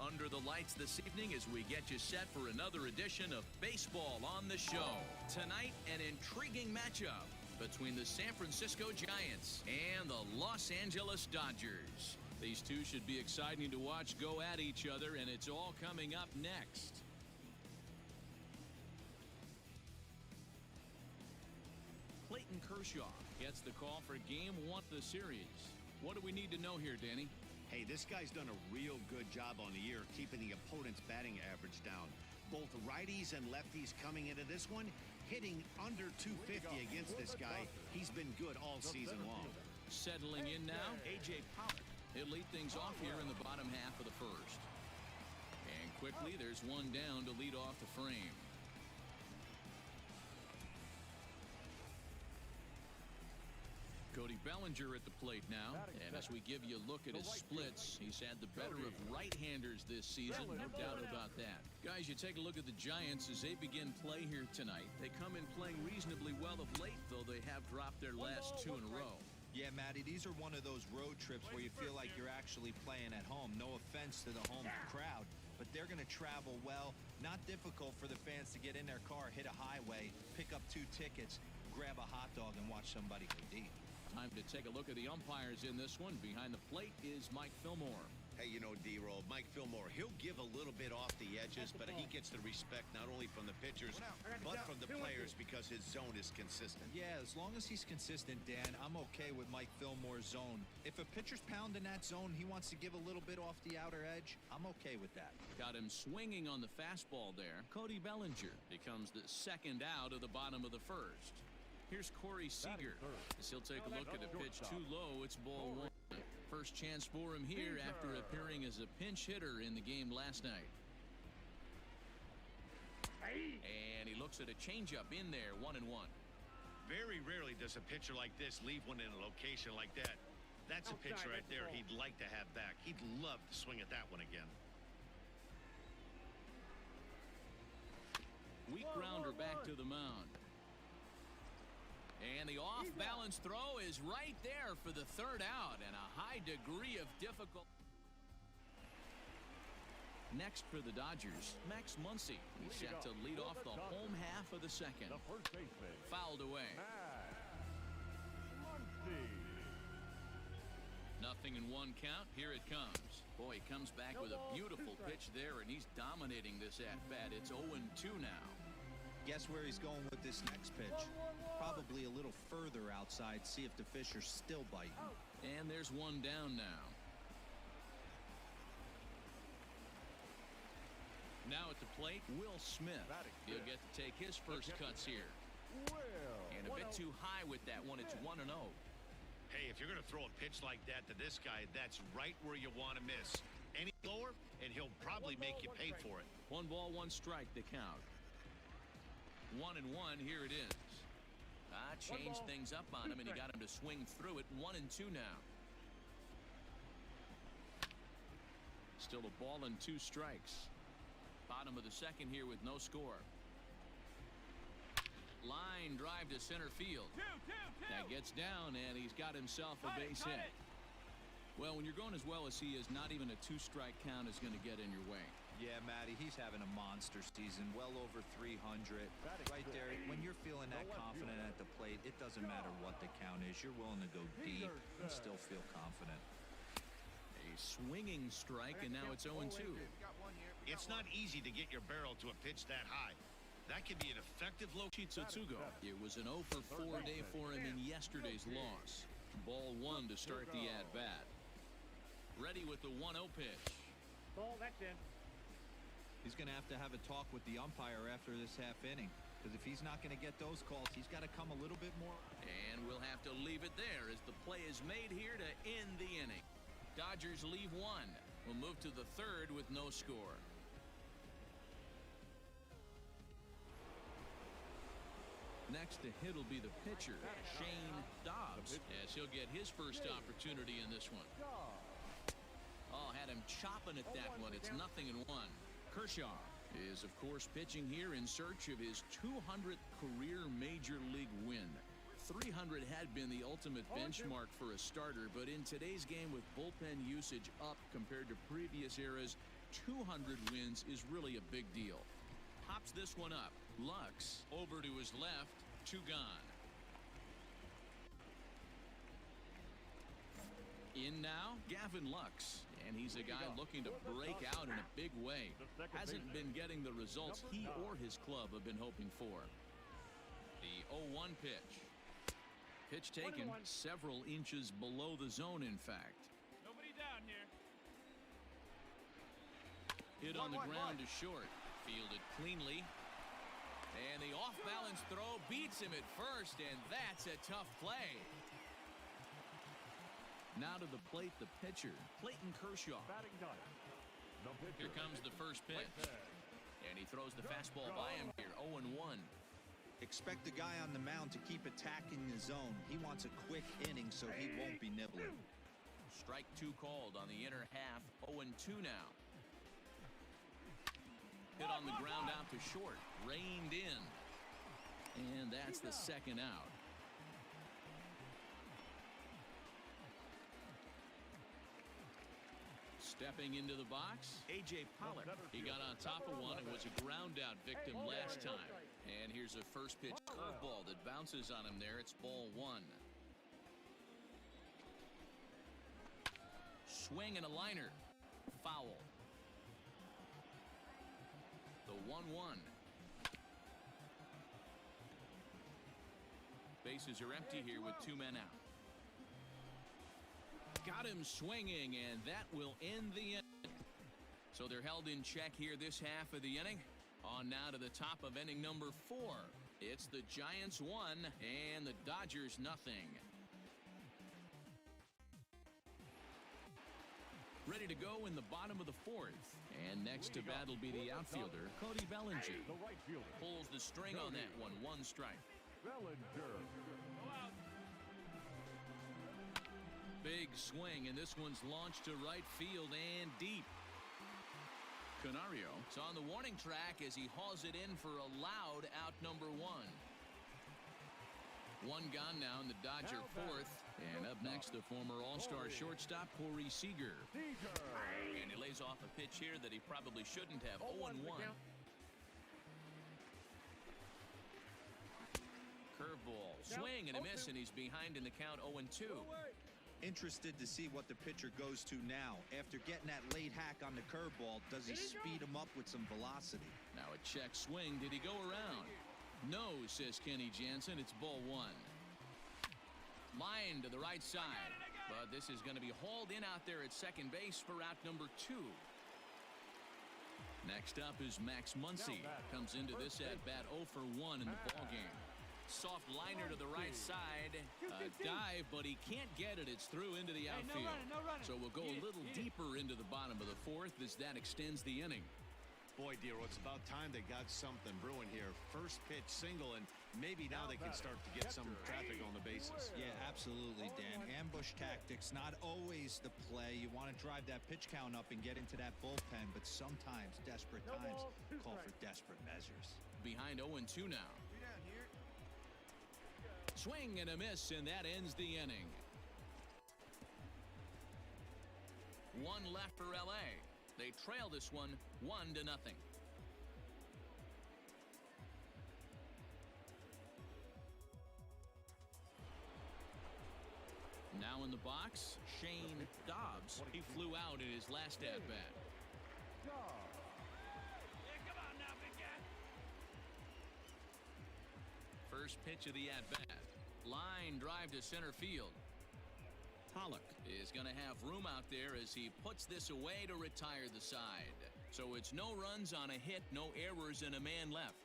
under the lights this evening as we get you set for another edition of Baseball on the Show. Tonight, an intriguing matchup between the San Francisco Giants and the Los Angeles Dodgers. These two should be exciting to watch go at each other, and it's all coming up next. Clayton Kershaw gets the call for Game 1 of the series. What do we need to know here, Danny? Hey, this guy's done a real good job on the year keeping the opponent's batting average down. Both righties and lefties coming into this one, hitting under 250 against this guy. He's been good all season long. Settling in now, A.J. Pollock. He'll lead things off here in the bottom half of the first. And quickly, there's one down to lead off the frame. Cody Bellinger at the plate now, and as we give you a look at his splits, he's had the better of right-handers this season, no doubt about that. Guys, you take a look at the Giants as they begin play here tonight. They come in playing reasonably well of late, though they have dropped their last two in a row. Yeah, Matty, these are one of those road trips where you feel like you're actually playing at home. No offense to the home crowd, but they're going to travel well. Not difficult for the fans to get in their car, hit a highway, pick up 2 tickets, grab a hot dog, and watch somebody go deep. Time to take a look at the umpires in this one. Behind the plate is Mike Fillmore. Hey, you know, D-Roll, Mike Fillmore, he'll give a little bit off the edges, but he gets the respect not only from the pitchers, but from the players because his zone is consistent. Yeah, as long as he's consistent, Dan, I'm okay with Mike Fillmore's zone. If a pitcher's pounding that zone, he wants to give a little bit off the outer edge, I'm okay with that. Got him swinging on the fastball there. Cody Bellinger becomes the second out of the bottom of the first. Here's Corey Seager as he'll take a look at a pitch too low. It's ball 1. First chance for him here after appearing as a pinch hitter in the game last night. And he looks at a changeup in there, 1-1. Very rarely does a pitcher like this leave one in a location like that. That's a pitch right there he'd like to have back. He'd love to swing at that one again. Weak grounder back to the mound. And the off-balance throw is right there for the third out, and a high degree of difficulty. Next for the Dodgers, Max Muncy. He's set to lead off the home half of the second. Fouled away. Nothing in 1 count. Here it comes. Boy, he comes back with a beautiful pitch there, and he's dominating this at-bat. It's 0-2 now. Guess where he's going with this next pitch? Probably a little further outside, see if the fish are still biting. And there's one down now. Now at the plate, Will Smith. He'll get to take his first cuts here. And a bit too high with that one. It's 1-0. Hey, if you're going to throw a pitch like that to this guy, that's right where you want to miss. Any lower, and he'll probably make you pay for it. 1 ball, 1 strike, the count. 1-1, here it is. Changed things up on him, and he got him to swing through it. 1-2 now. Still a ball and 2 strikes. Bottom of the second here with no score. Line drive to center field. That gets down, and he's got himself a base hit. Well, when you're going as well as he is, not even a 2-strike count is going to get in your way. Yeah, Matty, he's having a monster season, well over 300. Right there, when you're feeling that confident at the plate, it doesn't matter what the count is. You're willing to go deep and still feel confident. A swinging strike, and now it's 0-2. It's not easy to get your barrel to a pitch that high. That could be an effective low. Tsutsugo. It was an 0-for-4 day for him in yesterday's loss. Ball 1 to start the at-bat. Ready with the 1-0 pitch. Ball, that's in. He's going to have a talk with the umpire after this half inning, because if he's not going to get those calls, he's got to come a little bit more. And we'll have to leave it there as the play is made here to end the inning. Dodgers leave 1. We'll move to the third with no score. Next to hit will be the pitcher, Shane Dobbs, as he'll get his first opportunity in this one. Oh, had him chopping at that one. It's 0-1. Kershaw is, of course, pitching here in search of his 200th career major league win. 300 had been the ultimate benchmark for a starter, but in today's game with bullpen usage up compared to previous eras, 200 wins is really a big deal. Pops this one up. Lux over to his left. 2 gone. In now, Gavin Lux. And he's a guy looking to break out in a big way. Hasn't been getting the results he or his club have been hoping for. The 0-1 pitch. Pitch taken several inches below the zone, in fact. Nobody down here. Hit on the ground to short. Fielded cleanly. And the off-balance throw beats him at first, and that's a tough play. Now to the plate, the pitcher, Clayton Kershaw. Here comes the first pitch. And he throws the fastball by him here, 0-1. Expect the guy on the mound to keep attacking the zone. He wants a quick inning, so he won't be nibbling. Strike 2 called on the inner half, 0-2 now. Hit on the ground out to short, reined in. And that's the second out. Stepping into the box, A.J. Pollock. He got on top of one and was a ground-out victim last time. And here's a first pitch curveball that bounces on him there. It's ball 1. Swing and a liner. Foul. The 1-1. Bases are empty here with 2 men out. Got him swinging, and that will end the inning. So they're held in check here this half of the inning. On now to the top of inning number 4. It's the Giants 1 and the Dodgers nothing. Ready to go in the bottom of the 4th. And next to bat will be the outfielder, Cody Bellinger. Pulls the string on that one. 1 strike. Big swing, and this one's launched to right field and deep. Canario is on the warning track as he hauls it in for a loud out number 1. 1 gone now in the Dodger 4th. And up next, the former All-Star shortstop, Corey Seager. And he lays off a pitch here that he probably shouldn't have. 0-1. Curveball. Swing and a miss, and he's behind in the count 0-2. Interested to see what the pitcher goes to now. After getting that late hack on the curveball, does he speed him up with some velocity? Now a check swing. Did he go around? No, says Kenny Jansen. It's ball 1. Line to the right side. But this is going to be hauled in out there at second base for out number 2. Next up is Max Muncy. Comes into this at-bat 0 for 1 in the ballgame. Soft liner to the right side. A dive, but he can't get it. It's through into the outfield. So we'll go a little deeper into the bottom of the 4th as that extends the inning. Boy, Dero, it's about time they got something brewing here. First pitch single, and maybe now they can start to get some traffic on the bases. Yeah, absolutely, Dan. Ambush tactics, not always the play. You want to drive that pitch count up and get into that bullpen, but sometimes desperate times call for desperate measures. Behind 0-2 now. Swing and a miss, and that ends the inning. 1 left for L.A. They trail this one 1-0. Now in the box, Shane Dobbs. He flew out in his last at-bat. Yeah, come on now, big guy. First pitch of the at-bat. Line drive to center field. Pollock is going to have room out there as he puts this away to retire the side. So it's no runs on a hit, no errors, and a man left.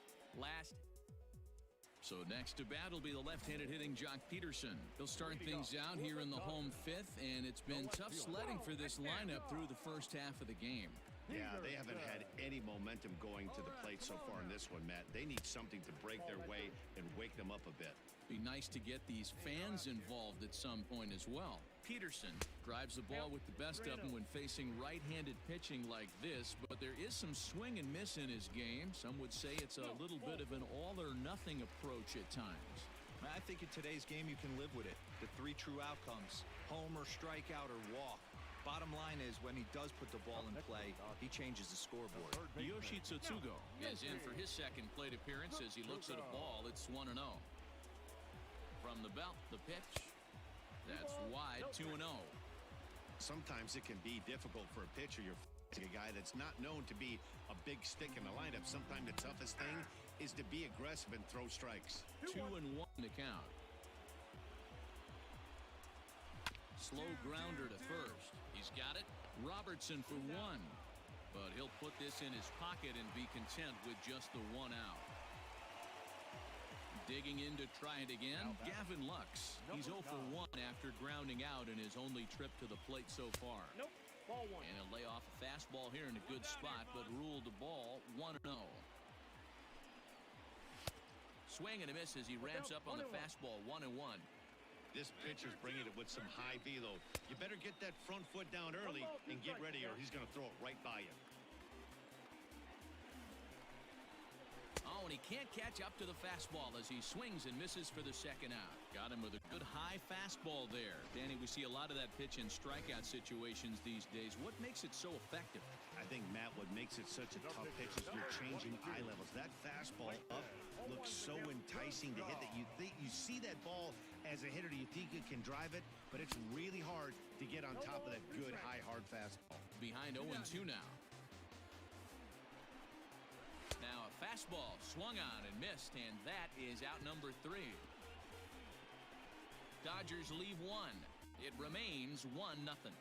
So next to bat will be the left-handed hitting Jock Peterson. He'll start things out here in the home 5th, and it's been tough sledding for this lineup through the first half of the game. Yeah, they haven't had any momentum going to the plate so far in this one, Matt. They need something to break their way and wake them up a bit. Be nice to get these fans involved at some point as well. Peterson drives the ball with the best of them when facing right-handed pitching like this, but there is some swing and miss in his game. Some would say it's a little bit of an all-or-nothing approach at times. I think in today's game you can live with it. The 3 true outcomes: homer, strikeout, or walk. Bottom line is, when he does put the ball in play, he changes the scoreboard. Yoshi Tsutsugo is in for his second plate appearance as he looks at a ball. It's 1-0. From the belt, the pitch. That's wide, 2-0. Sometimes it can be difficult for a pitcher. You're a guy that's not known to be a big stick in the lineup. Sometimes the toughest thing is to be aggressive and throw strikes. 2-1 to count. Slow grounder to first. He's got it. Robertson for one. But he'll put this in his pocket and be content with just the one out. Digging in to try it again, Gavin Lux. He's 0 for 1 after grounding out in his only trip to the plate so far. And he'll lay off a fastball here in a good spot, but ruled the ball 1-0. Swing and a miss as he ramps up on the fastball, 1-1. This pitcher's bringing it with some high velo. You better get that front foot down early and get ready, or he's going to throw it right by you. Oh, and he can't catch up to the fastball as he swings and misses for the second out. Got him with a good high fastball there. Danny, we see a lot of that pitch in strikeout situations these days. What makes it so effective? I think, Matt, what makes it such a tough pitch is you're changing eye levels. That fastball up looks so enticing to hit that you think you see that ball as a hitter, you think you can drive it, but it's really hard to get on top of that good high hard fastball. Behind 0-2 now. Now a fastball swung on and missed, and that is out number 3. Dodgers leave one. It remains 1-0.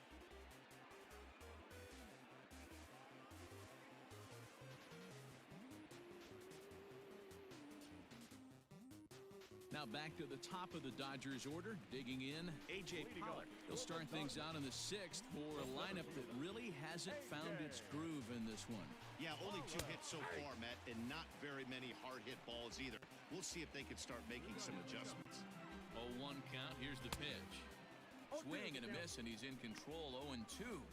Now back to the top of the Dodgers order, digging in, A.J. Pollock. He'll start things out in the 6th for a lineup that really hasn't found its groove in this one. Yeah, only 2 hits so far, Matt, and not very many hard-hit balls either. We'll see if they can start making some adjustments. 0-1 count, here's the pitch. Swing and a miss, and he's in control, 0-2.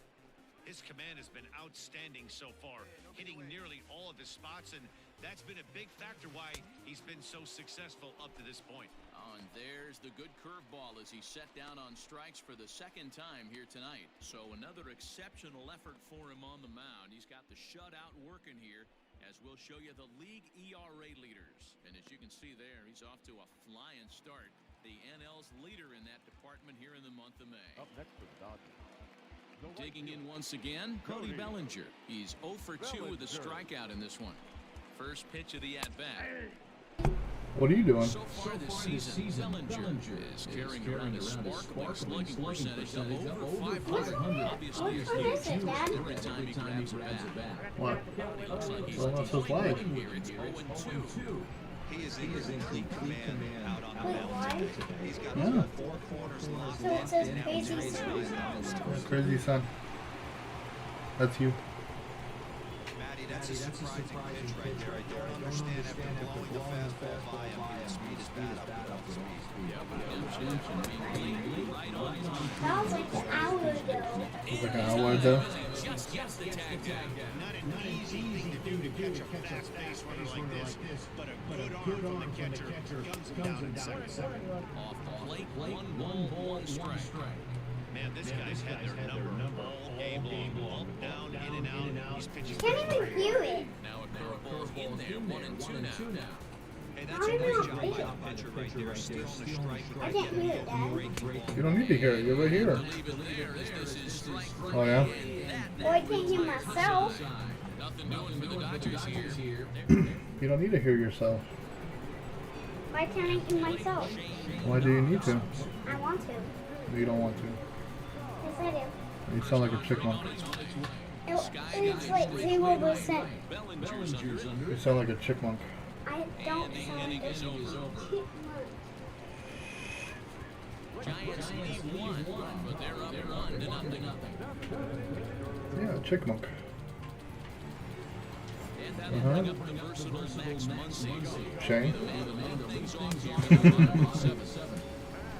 His command has been outstanding so far, hitting nearly all of his spots, and that's been a big factor why he's been so successful up to this point. Oh, and there's the good curveball as he set down on strikes for the second time here tonight. So another exceptional effort for him on the mound. He's got the shutout working here, as we'll show you the league ERA leaders. And as you can see there, he's off to a flying start. The NL's leader in that department here in the month of May. Up next for the Dodgers. Digging in once again, Cody Bellinger. He's 0 for 2 with a strikeout in this one. First pitch of the at-bat. What are you doing? So far this season, Bellinger is carrying around a sparkling slugging percentage of over 500. Obviously, a huge every time he grabs a bat. What? Looks like he's Well, that's his life. here. It's 0-2. He is in complete command out on the Wait, mound why? today. He's got Yeah. 4 corners locked So it says in. crazy son. Crazy son. That's you. Maddie, that's a surprising pitch right there. I don't understand after blowing the fastball by him. The speed is bad up with speed. Right on his line. That was like an hour ago. It's like an hour ago. Just gets the tag down. Not an easy thing to do to catch a fast base runner like this, but a good arm from the catcher guns him down in second. Off the plate, 1 ball, 1 strike. Man, this guy's had their number all game long. Up, down, in and out. He's pitching. Can't even hear it. Now a curveball in there, 1-2 now. Hey, that's a great job by the pitcher right there. Stealing a strike. I can't hear it, Dad. You don't need to hear it. You're right here. Leave it there as this is strike 3. Oh, yeah? Well, I can't hear myself. Nothing doing for the Dodgers here. You don't need to hear yourself. Why can't I hear myself? Why do you need to? I want to. You don't want to. Yes, I do. You sound like a chipmunk. It's like 0%. Bellinger's under. You sound like a chipmunk. I don't sound Inning like a is over. chipmunk. Giants lead 1, but they're up 1-0. Yeah, chipmunk. And that'll bring up the versatile Max Muncy. Shane? The man things off here in the bottom of 7-7.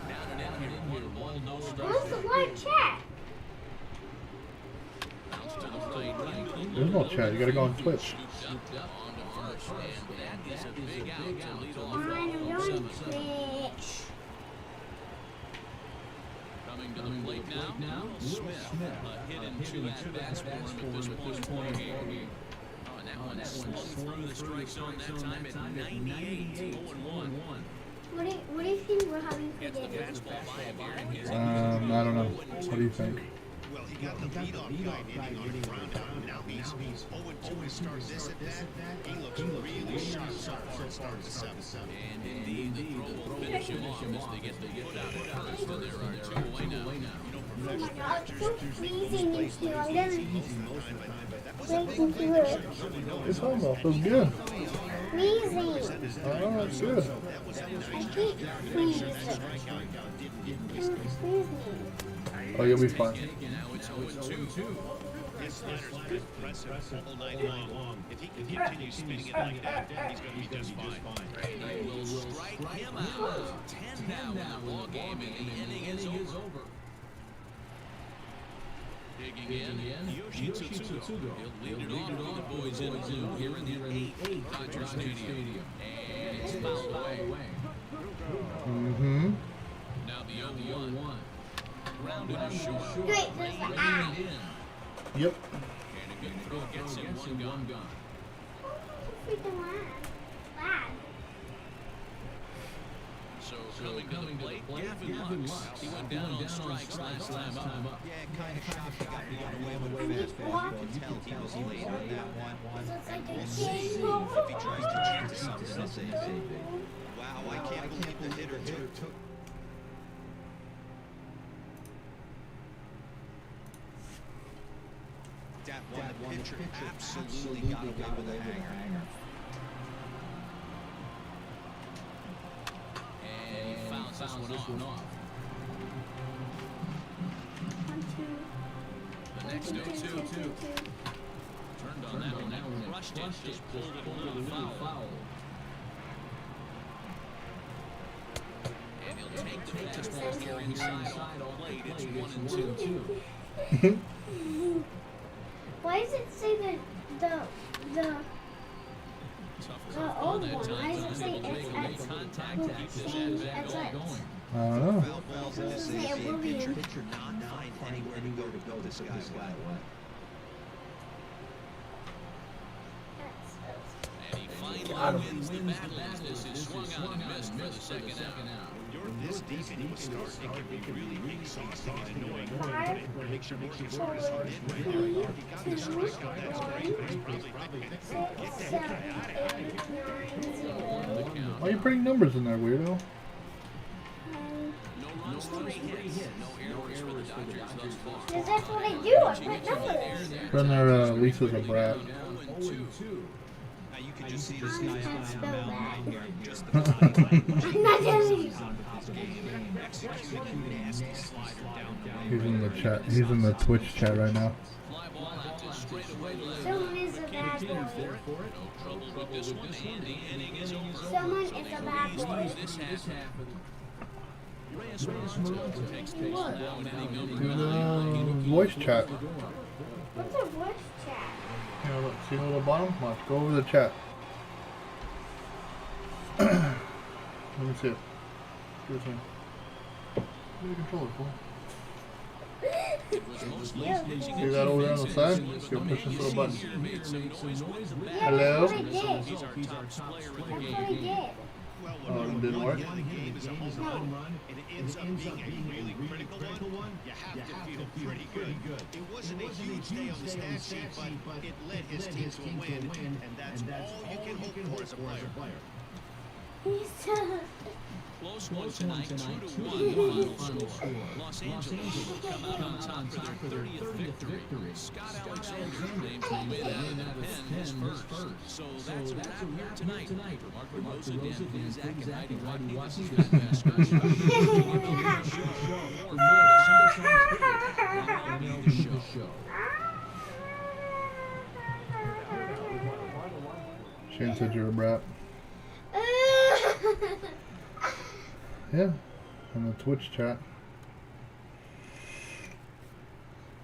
Down and in here with a ball, no strike. Where's the live chat? Bounce to the plate. There's no chat. You gotta go on Twitch. Scooped up onto first, and that is a big out to lead off I'm off on 7-7. Twitch. Coming Coming to the plate now, Will Smith. A hit and 2 at-bats for him at this point in the game. Oh, and that one swung through the strike zone that time at 98, 0-1. What do you think we're having for Gets the dinner? fastball by him here in his I don't know. What do you think? Well, he got the leadoff guy hitting on a ground out. Now he's 0-2 to start this at bat. He looks really sharp so far at start the 7th. And indeed, the throw will finish him off as they get put out at first, and there are 2 away now. Oh my God, it's so freezing in here. I'm gonna break into it. It's almost feels good. Freezing. Oh, it's good. I hate freezing. It's freezing. Oh, you'll be fine. Now it's 0-2. This slider's been impressive all night long. If he can continue spinning it like that, he's going to be just fine. He will strike him out. 10 now in the ball game, and the inning is over. Digging in, Yoshi Tsutsugo. He'll lead it off for the boys in blue here in the 8th Dodger Stadium. And it's fouled away. Mm-hmm. Now the 0-1. Grounded to short. Wait, there's the eye. Yep. And a good throw gets him one gun. Freaking lad. So coming to the plate, Gavin Lux. He went down on strikes last time up. Yeah, kind of shocked he got blown away with the fastball. You can tell he was late on that one. So it's like We'll a see game. if he tries to change to something else. Wow, I can't believe the hitter took. That one, the pitcher absolutely got away with a hanger. And he fouls this one off. The next 0-2. Turned on that one, and crushed it, just pulled it a little foul. And he'll take the fastball here inside off the plate. It's 1-2. Why does it say the old one? Why does it say it's at Contact to keep this at-bat going. I don't know. Foul balls in this league, the pitcher not find anywhere to go this guy's way. And he finally wins the battle as this is swung out and missed for the second out. When you're this deep into a start, it can be really exhausting and annoying. Make sure working hard as hard as right now. He got the strikeout, that's great, but he's probably thinking, get that guy out of here. Why are you putting numbers in there, weirdo? No runs, 3 hits, no errors for the Dodgers thus far. Because that's what I do. I put numbers. Put in there, Lisa's a brat. 0-2. Now you can just see this guy on the mound right here. Just the I'm not doing it. executing nasty slider down the He's in the chat. He's in the Twitch chat right now. Fly ball out to straightaway left. Someone is a bad boy. No trouble with this one, and the inning is over. Someone is a bad boy. This half. Reyes Martin takes place now in inning number Do 9. the voice chat. What's a voice chat? Yeah, look, see the little bottom? Watch, go over the chat. Let me see it. Give it to me. Give me the controller, fool. See that over there on the side? Go push this little button. Yeah, Hello? that's what I did. He's our top player in the That's what game. I did. Oh, it didn't work? The game is a home run, and it ends up being a really critical one. You have to feel pretty good. It wasn't a huge day on the stat sheet, but it led his team to a win, and that's all you can hope for as a player. He's Close one tonight, 2-1 final score. Los Angeles come out on top for their 30th victory. Scott Alexander named home in out of the pen his first. So that's a wrap here tonight. For Mark Rosa, Dan Finzak, and Heidi Rodney, this is Matt Vasquez. MLB The Show. Shane said you're a brat. Yeah, on the Twitch chat.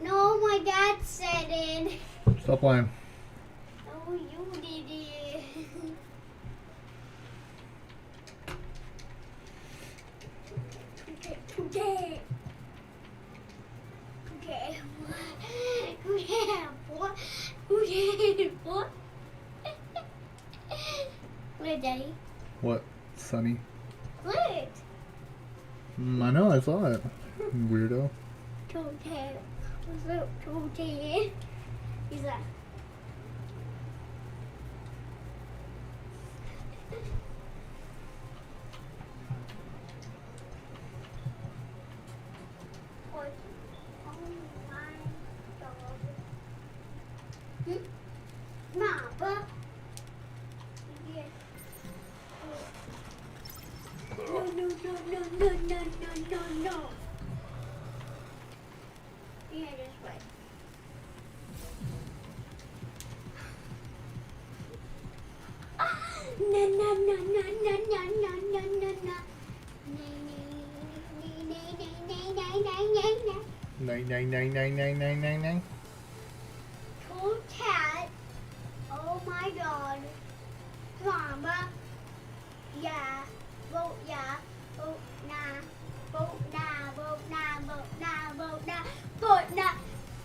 No, my dad said it. Stop playing. Oh, you did it. Today. What, Sonny? Look. I know, I saw it. Weirdo. Toe tag. What's up, toe tag? He's like. Mama. Yeah. No. Yeah, just wait. Nine. Cool cat. Oh my god. Mama. Yeah. Vote yeah. Vote nah. Vote nah. Vote nah. Vote nah. Vote nah. Vote nah.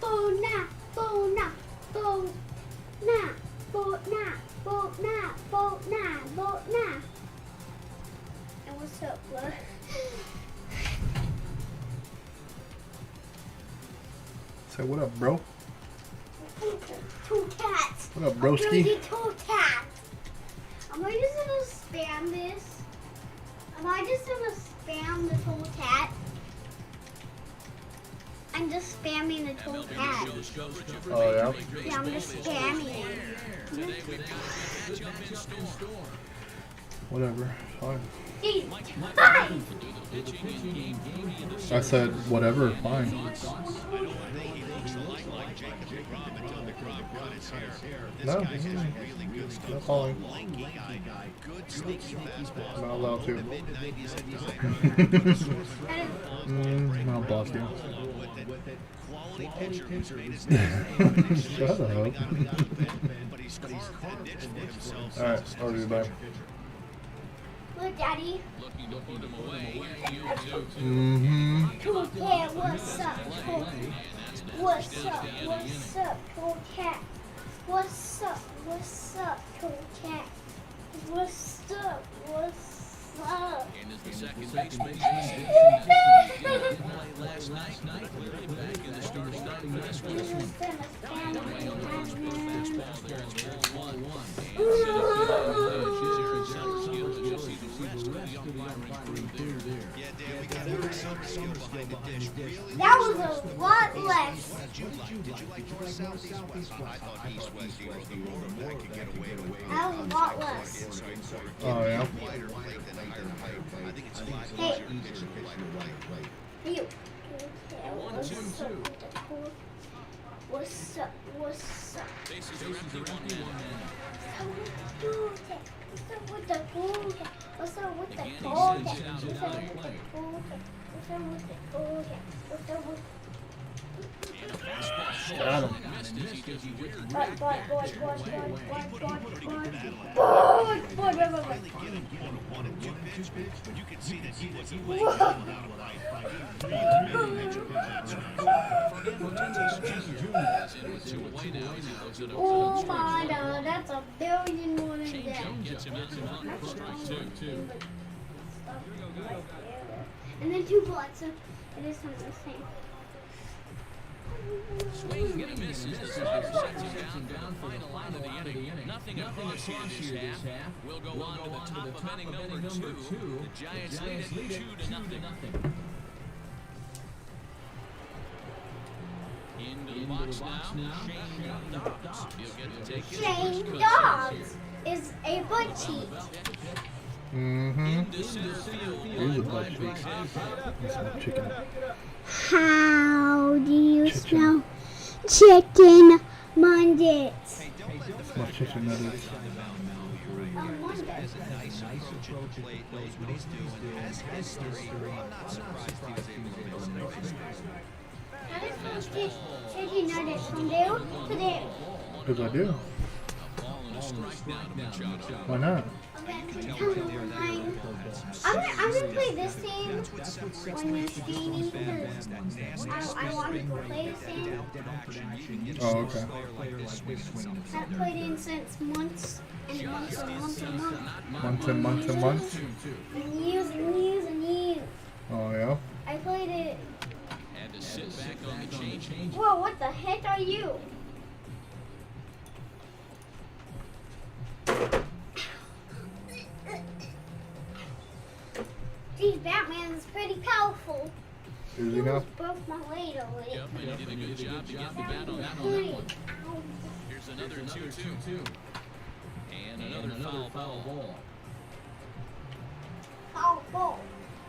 Vote nah. Vote nah. Vote nah. Vote nah. Vote nah. Vote nah. Vote nah. And what's up, love? Say what up, bro? Two cats. What up, I'm gonna broski? get two cats. Am I just gonna spam this? Am I just gonna spam the two cat? I'm just spamming the two MLB cat. The Show's coverage of Oh, yeah? Major League Yeah, I'm Baseball just is spamming on it. air. Today we've got a matchup in store. Whatever. Fine. Hey, Mike hi! will do the pitching in game 3 of the I said whatever. Fine. I don't think he looks like Jacob DeGrom until DeGrom cut his hair. This No. guy has really good stuff. Not falling. Lanky guy, good sneaky fastball. Not allowed to. Mid-90s at I'll block you. Quality pitcher who's made his name. Shut up. But he's carved a niche for himself. Alright, I'll do that. Look, Daddy. looking to put him away. Mm-hmm. Two cat, what's up? What's up? Two cat? What's up? Two cat? What's up? And as the second baseman, play last night, clearly back in the start starting for this one. Away on the first pitch fastball there, it's ball 1-1. And she's Aaron Summer's skills, and you'll see the rest of the umpiring crew there. Yeah, Dan, we got Aaron Summer's skill behind the dish. Really? That was a lot less. What did you like? Did you like north, south, east, west? I thought east, west, the quarterback could get away with it. That was a lot less. Oh, yeah? Wider plate than higher height. I think it's a lot Hey. easier to pitch a wider plate. You. What's up? What's up? Bases are empty, 1 man. What's up with the cool cat? What's up with the Again, he cool sends cat? it out What's of up play. with the cool cat? What's up with the cool cat? What's up with And a fastball Got him. missed as he does a weird boy. One and two pitch, but you can see that he wasn't Whoa. laying down without a right. Really major pitch. As in with 2 away now, as he looks at a Oh my god, that's a billion more than that. changeup gets him out to 1 for strike 2. And then 2 blocks, so it is not the same. Swing and a miss as the slider sets him down for the final line of the inning. Nothing across here this half. We'll go on to the top of inning number 2. The Giants lead it 2-0. Into the box now, Shane Dobbs. He'll get to take his Shane first cut Dobbs is a butt cheek. Mm-hmm. into center field. Here's a butt cheek. That's my chicken. How do you smell chicken Mondays? That's my chicken that is. Has a nice approach at the plate, knows what he's doing, has history. I'm not surprised he was able to make some nice plays. How does chicken nuggets from there to there? Because I do. Ball and a strike now to Machado. Why not? I'm I'm gonna play this game when you're skating because I want to play this game. Oh, okay. I haven't played it since months and months and months and months. Months and months and months? And years and years and years. Oh, yeah? I played it. Had to sit back on the change. Whoa, what the heck are you? Geez, Batman is pretty powerful. Is he now? Broke my weight already. Yep, and he did a good job to get the bat on that one. Here's another 2-2. And another foul ball. Oh, ball.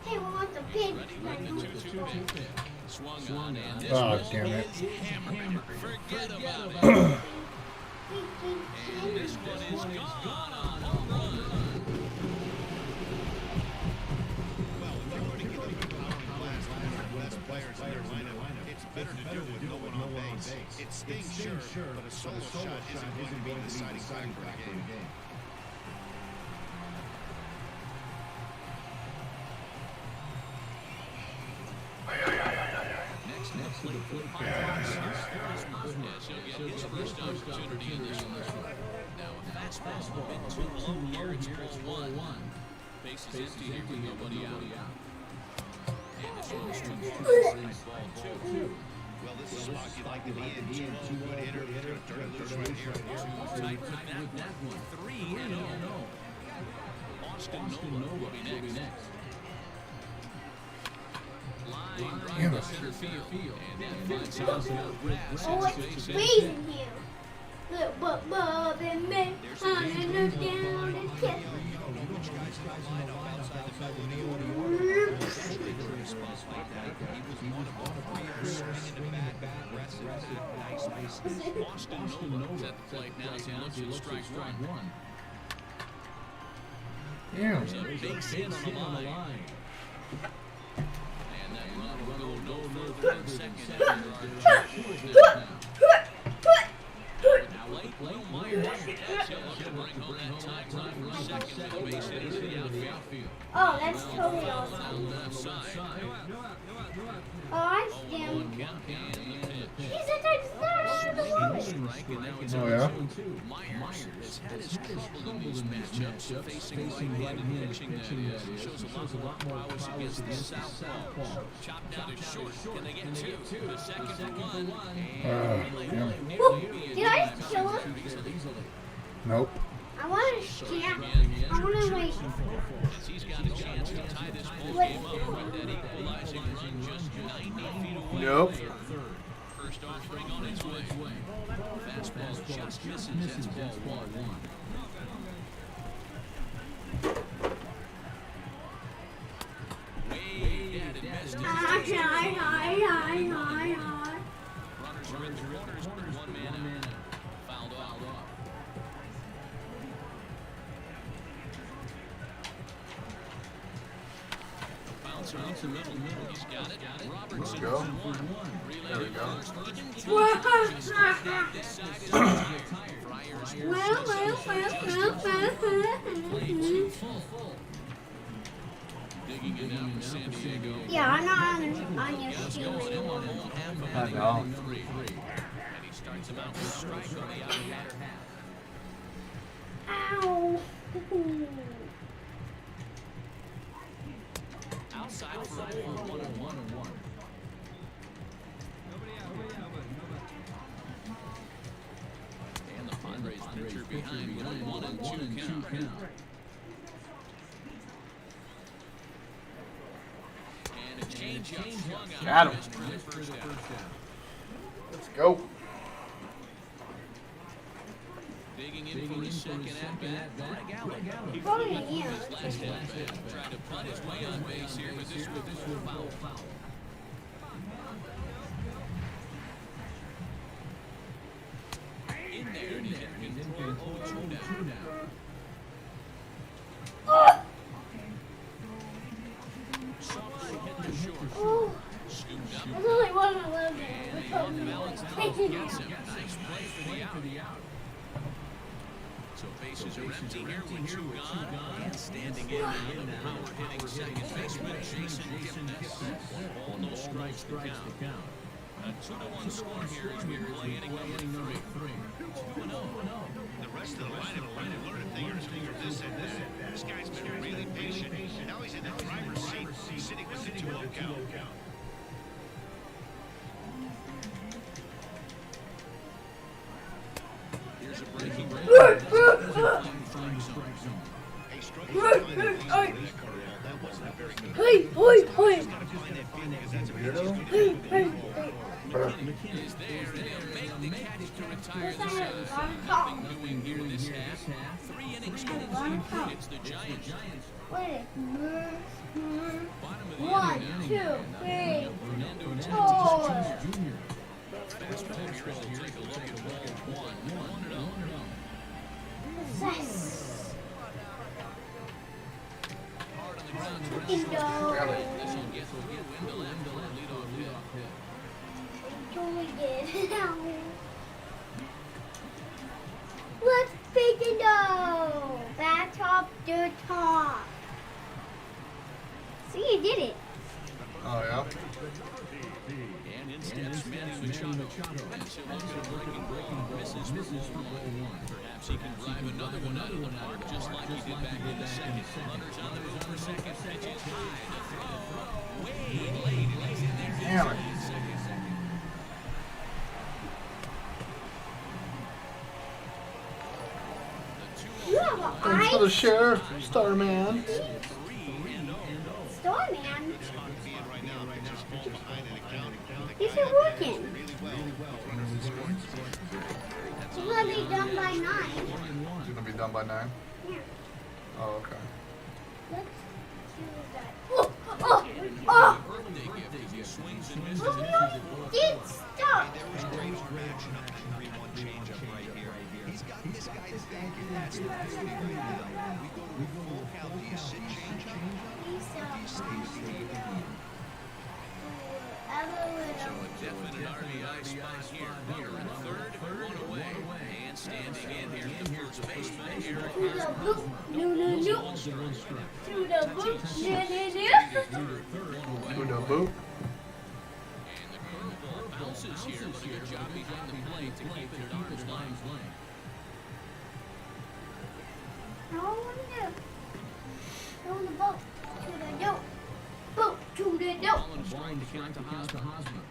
Hey, we want the pig. Ready with the 2-2 pitch. Swung on, and this Oh, ball damn it. is hammered. Forget about it. And this one is gone on home run. Well, if you're going to get the power and blast one of the best players in your lineup, it's better to do it with no one on base. It stings, sure, but a solo shot isn't going to be the deciding factor of the game. Next play for the Pirates. Yes, he'll get his first opportunity in this one. Now, a fastball a bit too low here. It's ball one. Base is empty here with nobody out. And this one's swung for ball two. Well, this is a spot you'd like to be in. 2-0, good hitter. He's going to turn it loose right here. Tight for that one. 3-0. Austin Nola will be next. Line right to center field. And that finds out grass. Oh, it's freezing here. Little Bob and me, hunting her down and kiss. Which guys in the lineup outside the middle of the order especially during spots like that. He was one of all three swinging the bat, aggressive, nice bases. Austin Nola at the plate now as he looks at strike one. Yeah. There's a big hit on the line. And that run will go no further than second. Now late, Will Myers as he'll look to bring home that tying run for second with a base hit into the outfield. Oh, that's totally awesome. On the left side. Oh, I 0-1 stand. count and the pitch. He said I just got out of the way. Strike, and now it's Oh, yeah? 0-2. Myers has had his trouble in these matchups, facing right-handed pitching, that is. He shows a lot more prowess against the southpaw. Chopped down to short. Can they get two? The second for one. And Whoa, did I just kill him? Nope. I want to stamp. I want to like. as he's got a chance to tie this ball game up with that equalizing run just 90 feet away. Nope. First offering on its way. Fastball just misses. That's ball 1. Way at it, missed it. Runners are in the corners, but one man out. Fouled off. Bouncer into middle. He's got it. Robertson Go. one. There we go. Digging it out for San Diego. Yeah, I'm not on your Going stream in anymore. on home half of I inning know. in 3. And he starts him out with a strike on the outer half. Ow. Outside for a 1-1. And the Padres pitcher behind 1-2 count. And a changeup swung out. Got him. Missed for the first out. Let's go. Digging in for his second at-bat, Greg Allen. Probably in here. His last at-bat. Tried to punt his way on base here, but this was foul. In there, and he hit him for 0-2 down. Softly hit the short. Oh, Scooped up. there's only one of them. And the unbalanced ball gets him. Nice play for the out. So bases are empty here with two gone. And standing in now, the power-hitting second baseman, Jason Dipnis. 1 ball, no strikes to count. A 2-1 score here as we play inning number 3. 2-0. The rest of the lineup might have learned a thing or two from this and that. This guy's been really patient. Now he's in the driver's seat, sitting with the 2-0 count. Here's a breaking ball. That wasn't a very good. Hey, hey, hey. Is there, and he'll make the catch to retire the side. Nothing doing here this half. 3 innings complete. It's the Giants. Wait. Bottom of the 1, inning 2, now. 3, Fernando 4. Fastball here. We'll take a look at ball 1. 1-0. Yes. Hard on the ground. Fucking no. This will get Wendell after the leadoff hit. Totally did. Let's pick it up. Back top to top. See, you did it. Oh, yeah? And in steps Manny Machado. And she'll look at a breaking ball. Misses for ball 1. Perhaps he can drive another one out of the park just like he did back in the second. Runners on the move for second. Pitch is high. The throw. Way late. And he's in there. Damn it. You have an Thanks for the eye, share, Starman. Starman. It's hard to be in right now. Pitcher's fall behind in the count. These are working. Really well. It's gonna be done by 9. It's gonna be done by 9? Yeah. Oh, okay. Let's choose that. Oh! Birthday gift as he swings and Oh, misses. no, did stop. There was great arm action on that 3-1 changeup right here. He's got this guy thinking that's the best thing right now. We go to full count. Do you sit changeup? Please stop. So a definite RBI spot here. Here in third, 1 away. And standing in here, the first baseman, Eric To the book. No, no, no. To the book. No, no, no. Who the boop? And the curveball bounces here, but a good job behind the plate to keep it at arm's length. I want to do. Go in the boat. To the dope. Boat to the dope. Ball and a strike to count to Hosmer.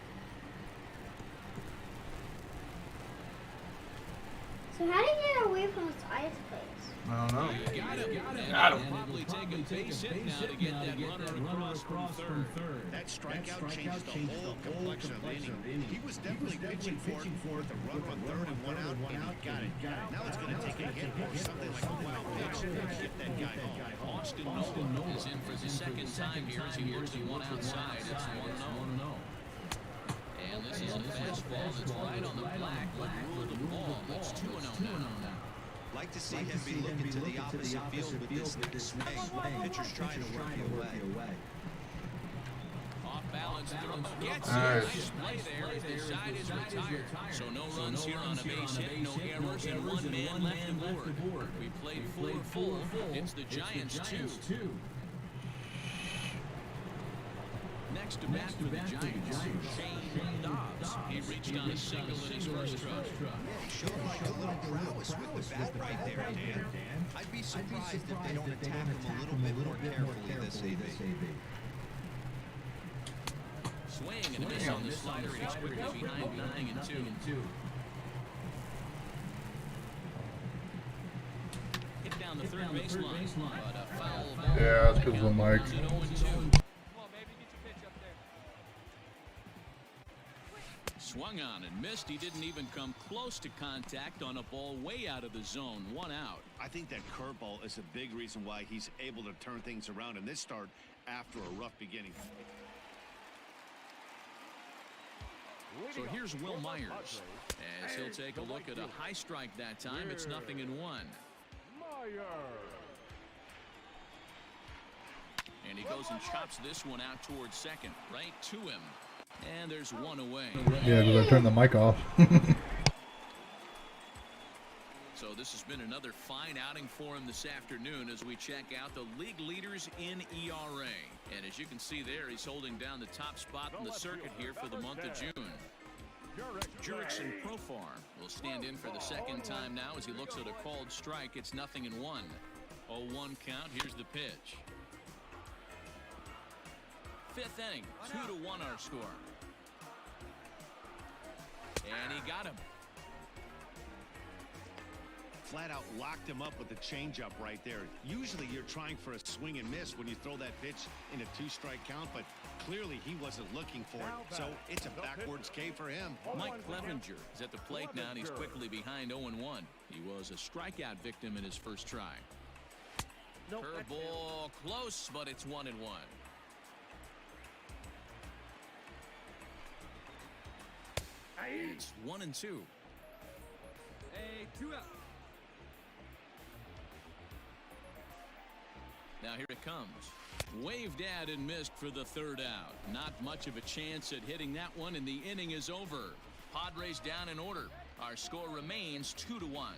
So how do you get away from this ice place? I don't know. Got him. Got him. Probably take a base hit now to get that runner across from third. That strikeout changed the whole complexion of the inning. He was definitely pitching for it with a runner on third and 1 out, and he got it. Now it's going to take a hit or something like a wild pitch to get that guy home. Austin Nola is in for the second time here as he works the one outside. It's 1-0. And this is a fastball that's right on the black, but ruled a ball. It's 2-0 now. Like to see him be looking to the opposite field with this next swing. Pitcher's trying to work you away. Off balance, throws, gets it. Nice. Nice play there as the side is retired. So no runs here on a base hit, no errors, and 1 man left aboard. We played full. It's the Giants 2. Next to bat for the Giants, Shane Dobbs. He reached on a single in his first run. Showed like a little prowess with the bat right there, Dan. I'd be surprised if they don't attack him a little bit more carefully this evening. Swing and a miss on the slider. He's quickly behind 9-2. Hit down the third baseline, but a foul ball. Yeah, that's because of the mic. It's an 0-2. Swung on and missed. He didn't even come close to contact on a ball way out of the zone. 1 out. I think that curveball is a big reason why he's able to turn things around in this start after a rough beginning. So here's Will Myers as he'll take a look at a high strike that time. It's 0-1. And he goes and chops this one out towards second, right to him. And there's 1 away. Yeah, because I turned the mic off. So So this has been another fine outing for him this afternoon as we check out the league leaders in ERA. And as you can see there, he's holding down the top spot in the circuit here for the month of June. Jurickson Profar will stand in for the second time now as he looks at a called strike. It's 0-1. 0-1 count. Here's the pitch. Fifth inning, 2-1 our score. And he got him. Flat out locked him up with the changeup right there. Usually you're trying for a swing and miss when you throw that pitch in a 2-strike count, but clearly he wasn't looking for it. So it's a backwards K for him. Mike Clevenger is at the plate now, and he's quickly behind 0-1. He was a strikeout victim in his first try. Curveball close, but it's 1-1. It's 1-2. Hey, 2 out. Now here it comes. Waved at and missed for the third out. Not much of a chance at hitting that one, and the inning is over. Padres down in order. Our score remains 2-1.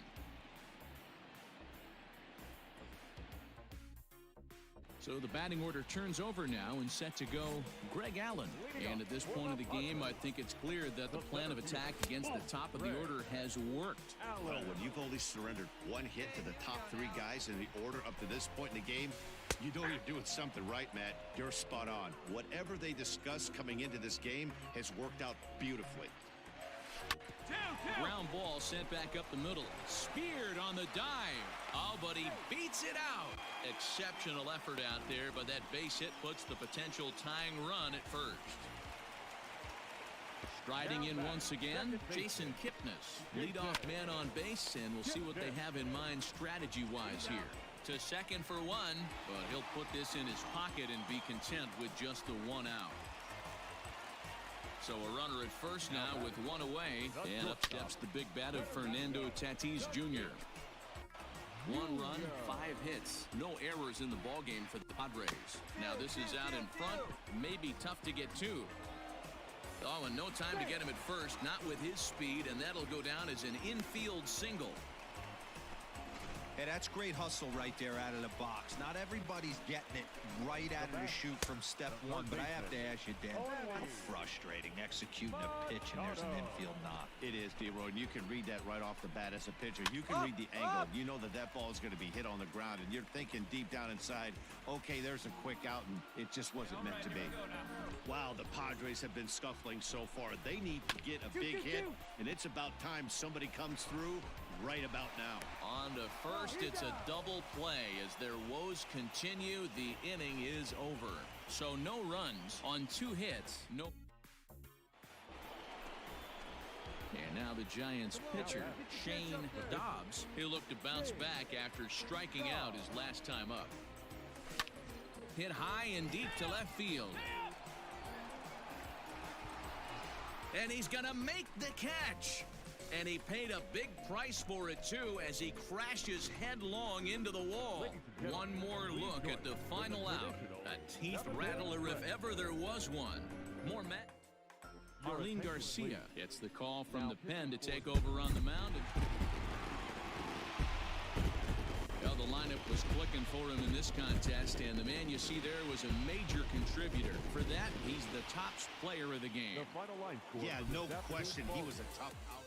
So the batting order turns over now and set to go Greg Allen. And at this point of the game, I think it's clear that the plan of attack against the top of the order has worked. Well, when you've only surrendered one hit to the top 3 guys in the order up to this point in the game, you know you're doing something right, Matt. You're spot on. Whatever they discussed coming into this game has worked out beautifully. Ground ball sent back up the middle. Speared on the dive. Oh, but he beats it out. Exceptional effort out there, but that base hit puts the potential tying run at first. Striding in once again, Jason Kipnis, leadoff man on base, and we'll see what they have in mind strategy-wise here. To second for 1, but he'll put this in his pocket and be content with just the 1 out. So a runner at first now with 1 away, and up steps the big bat of Fernando Tatis Jr. 1 run, 5 hits, no errors in the ballgame for the Padres. Now this is out in front, may be tough to get to. Oh, and no time to get him at first, not with his speed, and that'll go down as an infield single. Hey, that's great hustle right there out of the box. Not everybody's getting it right out of the chute from step 1, but I have to ask you, Dan, how frustrating executing a pitch and there's an infield knock. It is, D-Roy, and you can read that right off the bat as a pitcher. You can read the angle. You know that ball is going to be hit on the ground, and you're thinking deep down inside, okay, there's a quick out, and it just wasn't meant to be. Wow, the Padres have been scuffling so far. They need to get a big hit, and it's about time somebody comes through right about now. On to first, it's a double play as their woes continue. The inning is over. So no runs on 2 hits. No. And now the Giants pitcher, Shane Dobbs. He'll look to bounce back after striking out his last time up. Hit high and deep to left field. And he's going to make the catch. And he paid a big price for it, too, as he crashes headlong into the wall. One more look at the final out. A teeth rattler if ever there was one. More Matt. Marlene Garcia gets the call from the pen to take over on the mound. Well, the lineup was clicking for him in this contest, and the man you see there was a major contributor. For that, he's the top player of the game. Yeah, no question. He was a tough out.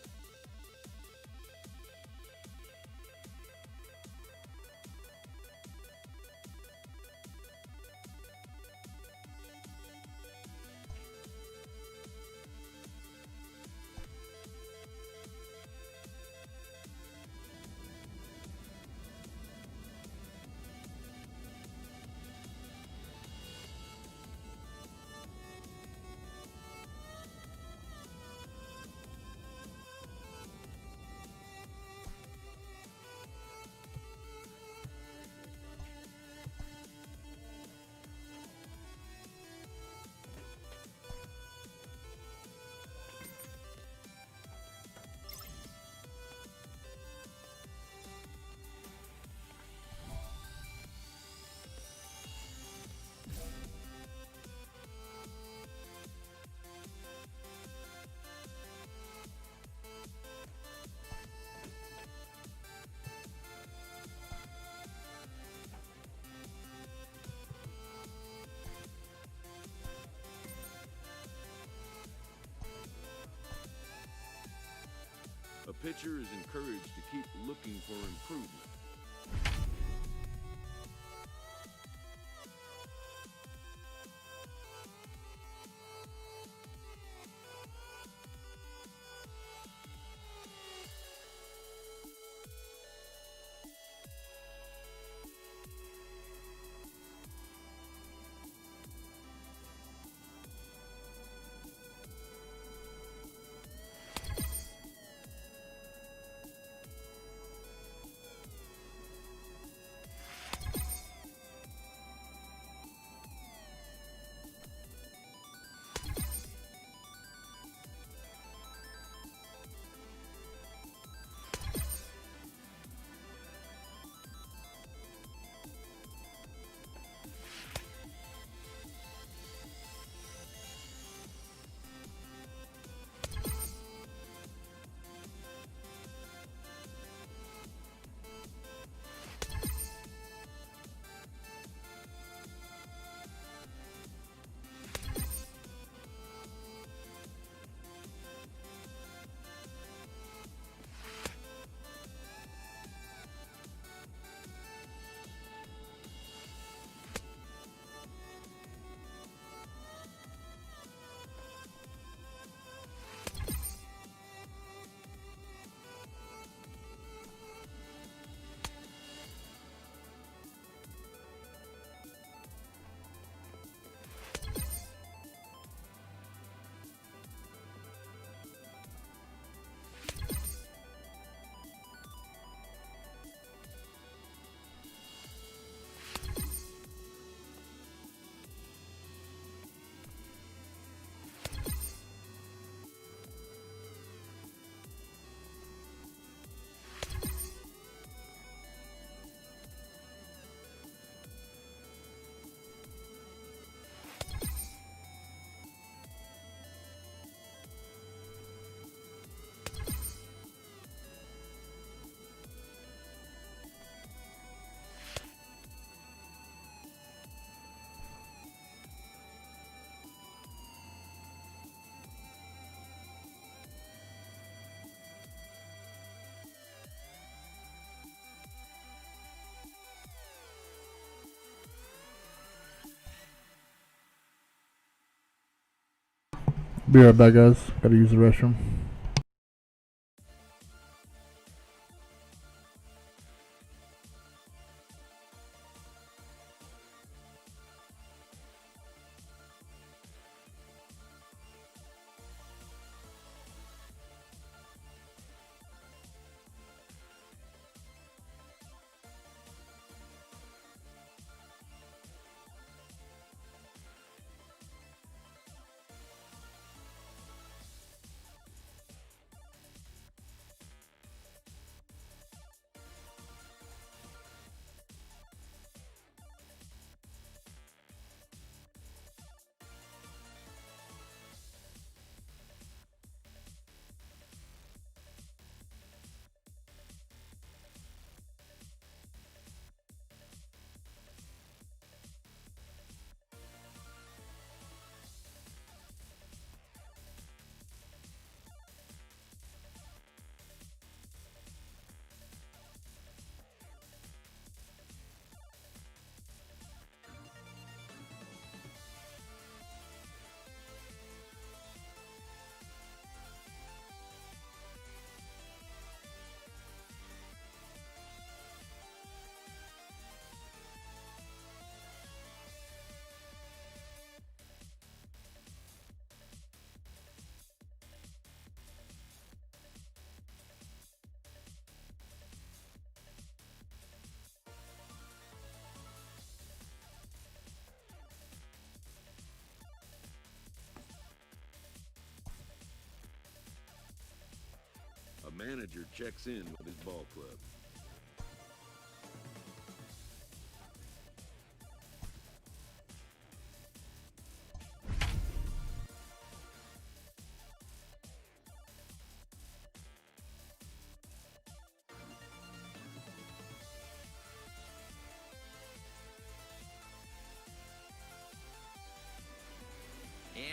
pitcher is encouraged to keep looking for improvement. Be right back, guys. Gotta use the restroom. A manager checks in with his ball club.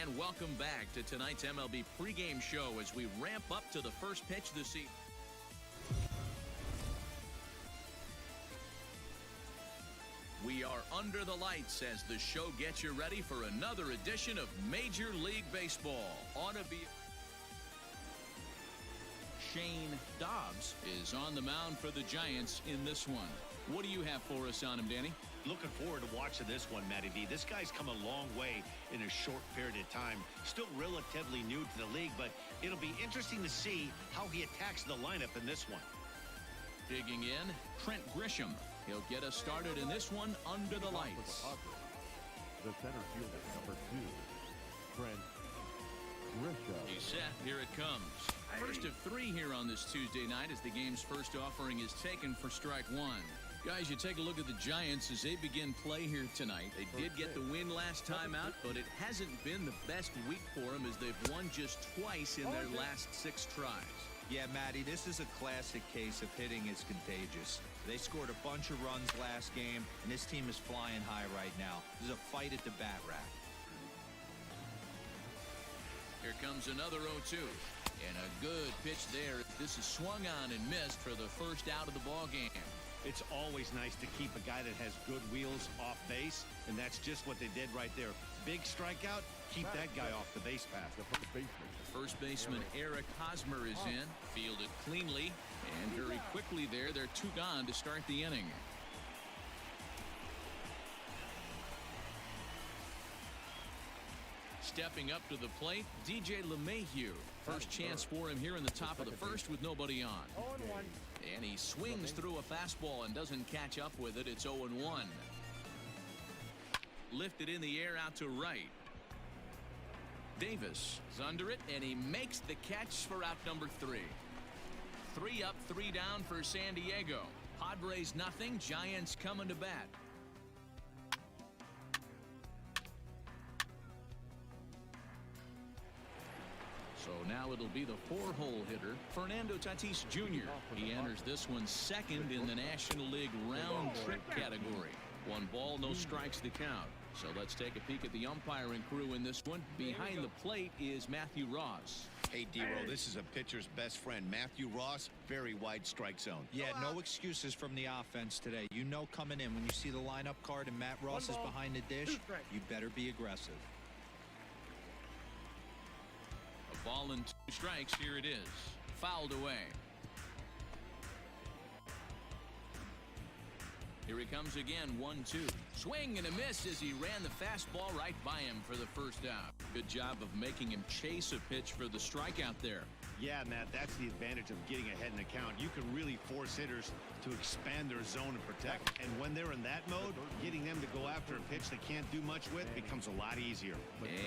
And welcome back to tonight's MLB pregame show as we ramp up to the first pitch this season. We are under the lights as the show gets you ready for another edition of Major League Baseball. Ought to be... Shane Dobbs is on the mound for the Giants in this one. What do you have for us on him, Danny? Looking forward to watching this one, Matty V. This guy's come a long way in a short period of time. Still relatively new to the league, but it'll be interesting to see how he attacks the lineup in this one. Digging in, Trent Grisham. He'll get us started in this one under the lights. The center fielder, number 2, Trent Grisham. He's set. Here it comes. First of 3 here on this Tuesday night as the game's first offering is taken for strike 1. Guys, you take a look at the Giants as they begin play here tonight. They did get the win last time out, but it hasn't been the best week for them as they've won just twice in their last 6 tries. Yeah, Matty, this is a classic case of hitting is contagious. They scored a bunch of runs last game, and this team is flying high right now. This is a fight at the bat rack. Here comes another 0-2. And a good pitch there. This is swung on and missed for the first out of the ball game. It's always nice to keep a guy that has good wheels off base, and that's just what they did right there. Big strikeout, keep that guy off the base path. First baseman Eric Hosmer is in, fielded cleanly, and very quickly there, they're 2 gone to start the inning. Stepping up to the plate, DJ LeMahieu. First chance for him here in the top of the first with nobody on. And he swings through a fastball and doesn't catch up with it. It's 0-1. Lifted in the air out to right. Davis is under it, and he makes the catch for out number 3. 3 up, 3 down for San Diego. Padres nothing, Giants coming to bat. So now it'll be the 4-hole hitter, Fernando Tatis Jr. He enters this one second in the National League round trip category. 1 ball, no strikes to count. So let's take a peek at the umpiring crew in this one. Behind the plate is Matthew Ross. Hey, D-Row, this is a pitcher's best friend. Matthew Ross, very wide strike zone. Yeah, no excuses from the offense today. You know coming in when you see the lineup card and Matt Ross is behind the dish, you better be aggressive. A ball and 2 strikes. Here it is. Fouled away. Here he comes again. 1-2. Swing and a miss as he ran the fastball right by him for the first out. Good job of making him chase a pitch for the strikeout there. Yeah, Matt, that's the advantage of getting ahead in the count. You can really force hitters to expand their zone and protect. And when they're in that mode, getting them to go after a pitch they can't do much with becomes a lot easier.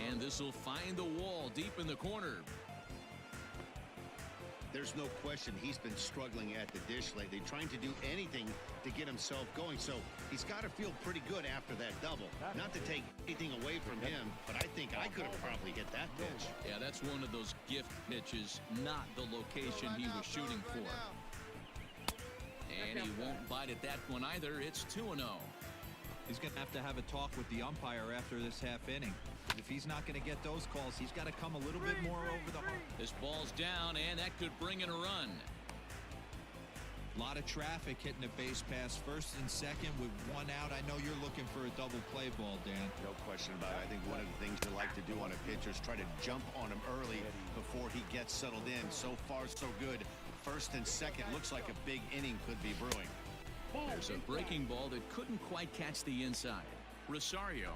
And this will find the wall deep in the corner. There's no question he's been struggling at the dish lately, trying to do anything to get himself going. So he's got to feel pretty good after that double. Not to take anything away from him, but I think I could have probably hit that pitch. Yeah, that's one of those gift pitches, not the location he was shooting for. And he won't bite at that one either. It's 2-0. He's going to have a talk with the umpire after this half inning. If he's not going to get those calls, he's got to come a little bit more over the hump. This ball's down, and that could bring in a run. A lot of traffic hitting the base pass first and second with 1 out. I know you're looking for a double play ball, Dan. No question about it. I think one of the things you like to do on a pitcher is try to jump on him early before he gets settled in. So far, so good. First and second looks like a big inning could be brewing. There's a breaking ball that couldn't quite catch the inside. Rosario,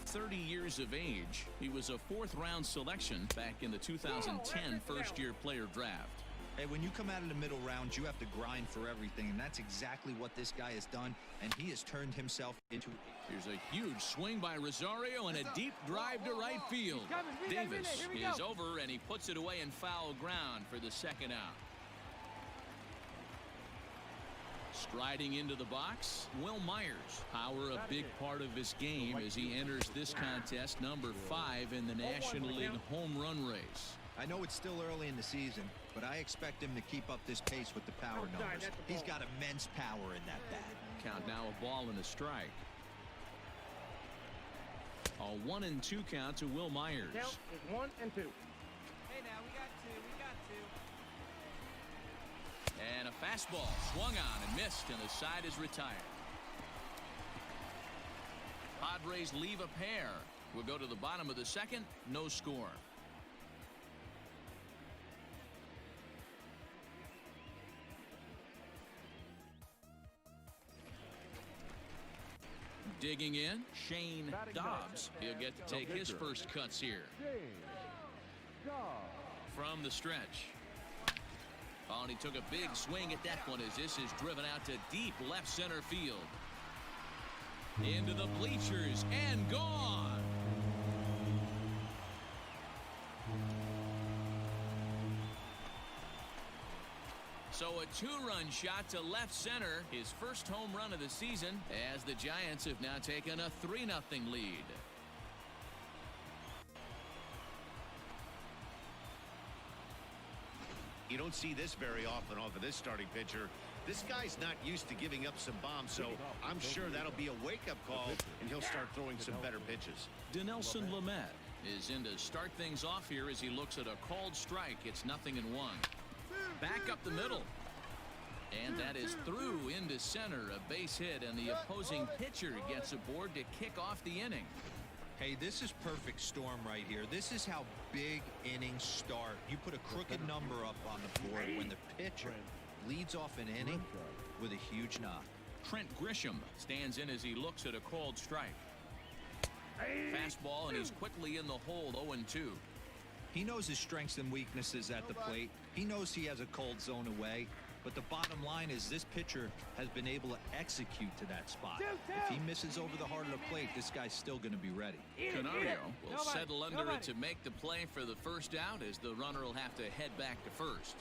30 years of age. He was a 4th-round selection back in the 2010 first-year player draft. Hey, when you come out of the middle rounds, you have to grind for everything, and that's exactly what this guy has done, and he has turned himself into... Here's a huge swing by Rosario and a deep drive to right field. Davis is over, and he puts it away in foul ground for the second out. Striding into the box, Will Myers. Power a big part of his game as he enters this contest, number 5 in the National League home run race. I know it's still early in the season, but I expect him to keep up this pace with the power numbers. He's got immense power in that bat. Count now a ball and a strike. A 1-2 count to Will Myers. Count is 1-2. Hey, now we got 2. And a fastball swung on and missed, and the side is retired. Padres leave a pair. We'll go to the bottom of the second. No score. Digging in, Shane Dobbs. He'll get to take his first cuts here. From the stretch. Oh, and he took a big swing at that one as this is driven out to deep left center field. Into the bleachers and gone. So a two-run shot to left center, his first home run of the season, as the Giants have now taken a 3-0 lead. You don't see this very often off of this starting pitcher. This guy's not used to giving up some bombs, so I'm sure that'll be a wake-up call, and he'll start throwing some better pitches. Dinelson Lamet is in to start things off here as he looks at a called strike. It's 0-1. Back up the middle. And that is through into center, a base hit, and the opposing pitcher gets aboard to kick off the inning. Hey, this is perfect storm right here. This is how big innings start. You put a crooked number up on the board when the pitcher leads off an inning with a huge knock. Trent Grisham stands in as he looks at a called strike. Fastball, and he's quickly in the hole, 0-2. He knows his strengths and weaknesses at the plate. He knows he has a cold zone away. But the bottom line is this pitcher has been able to execute to that spot. If he misses over the heart of the plate, this guy's still going to be ready. Canario will settle under it to make the play for the first out as the runner will have to head back to first.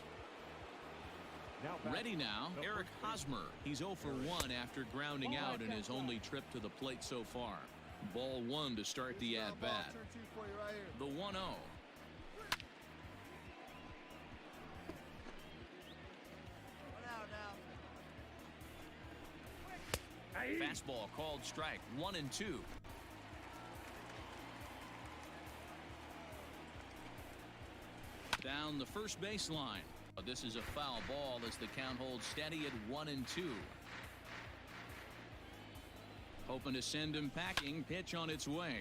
Ready now, Eric Hosmer. He's 0 for 1 after grounding out in his only trip to the plate so far. Ball 1 to start the at-bat. The 1-0. Fastball called strike, 1-2. Down the first baseline. But this is a foul ball as the count holds steady at 1-2. Hoping to send him packing. Pitch on its way.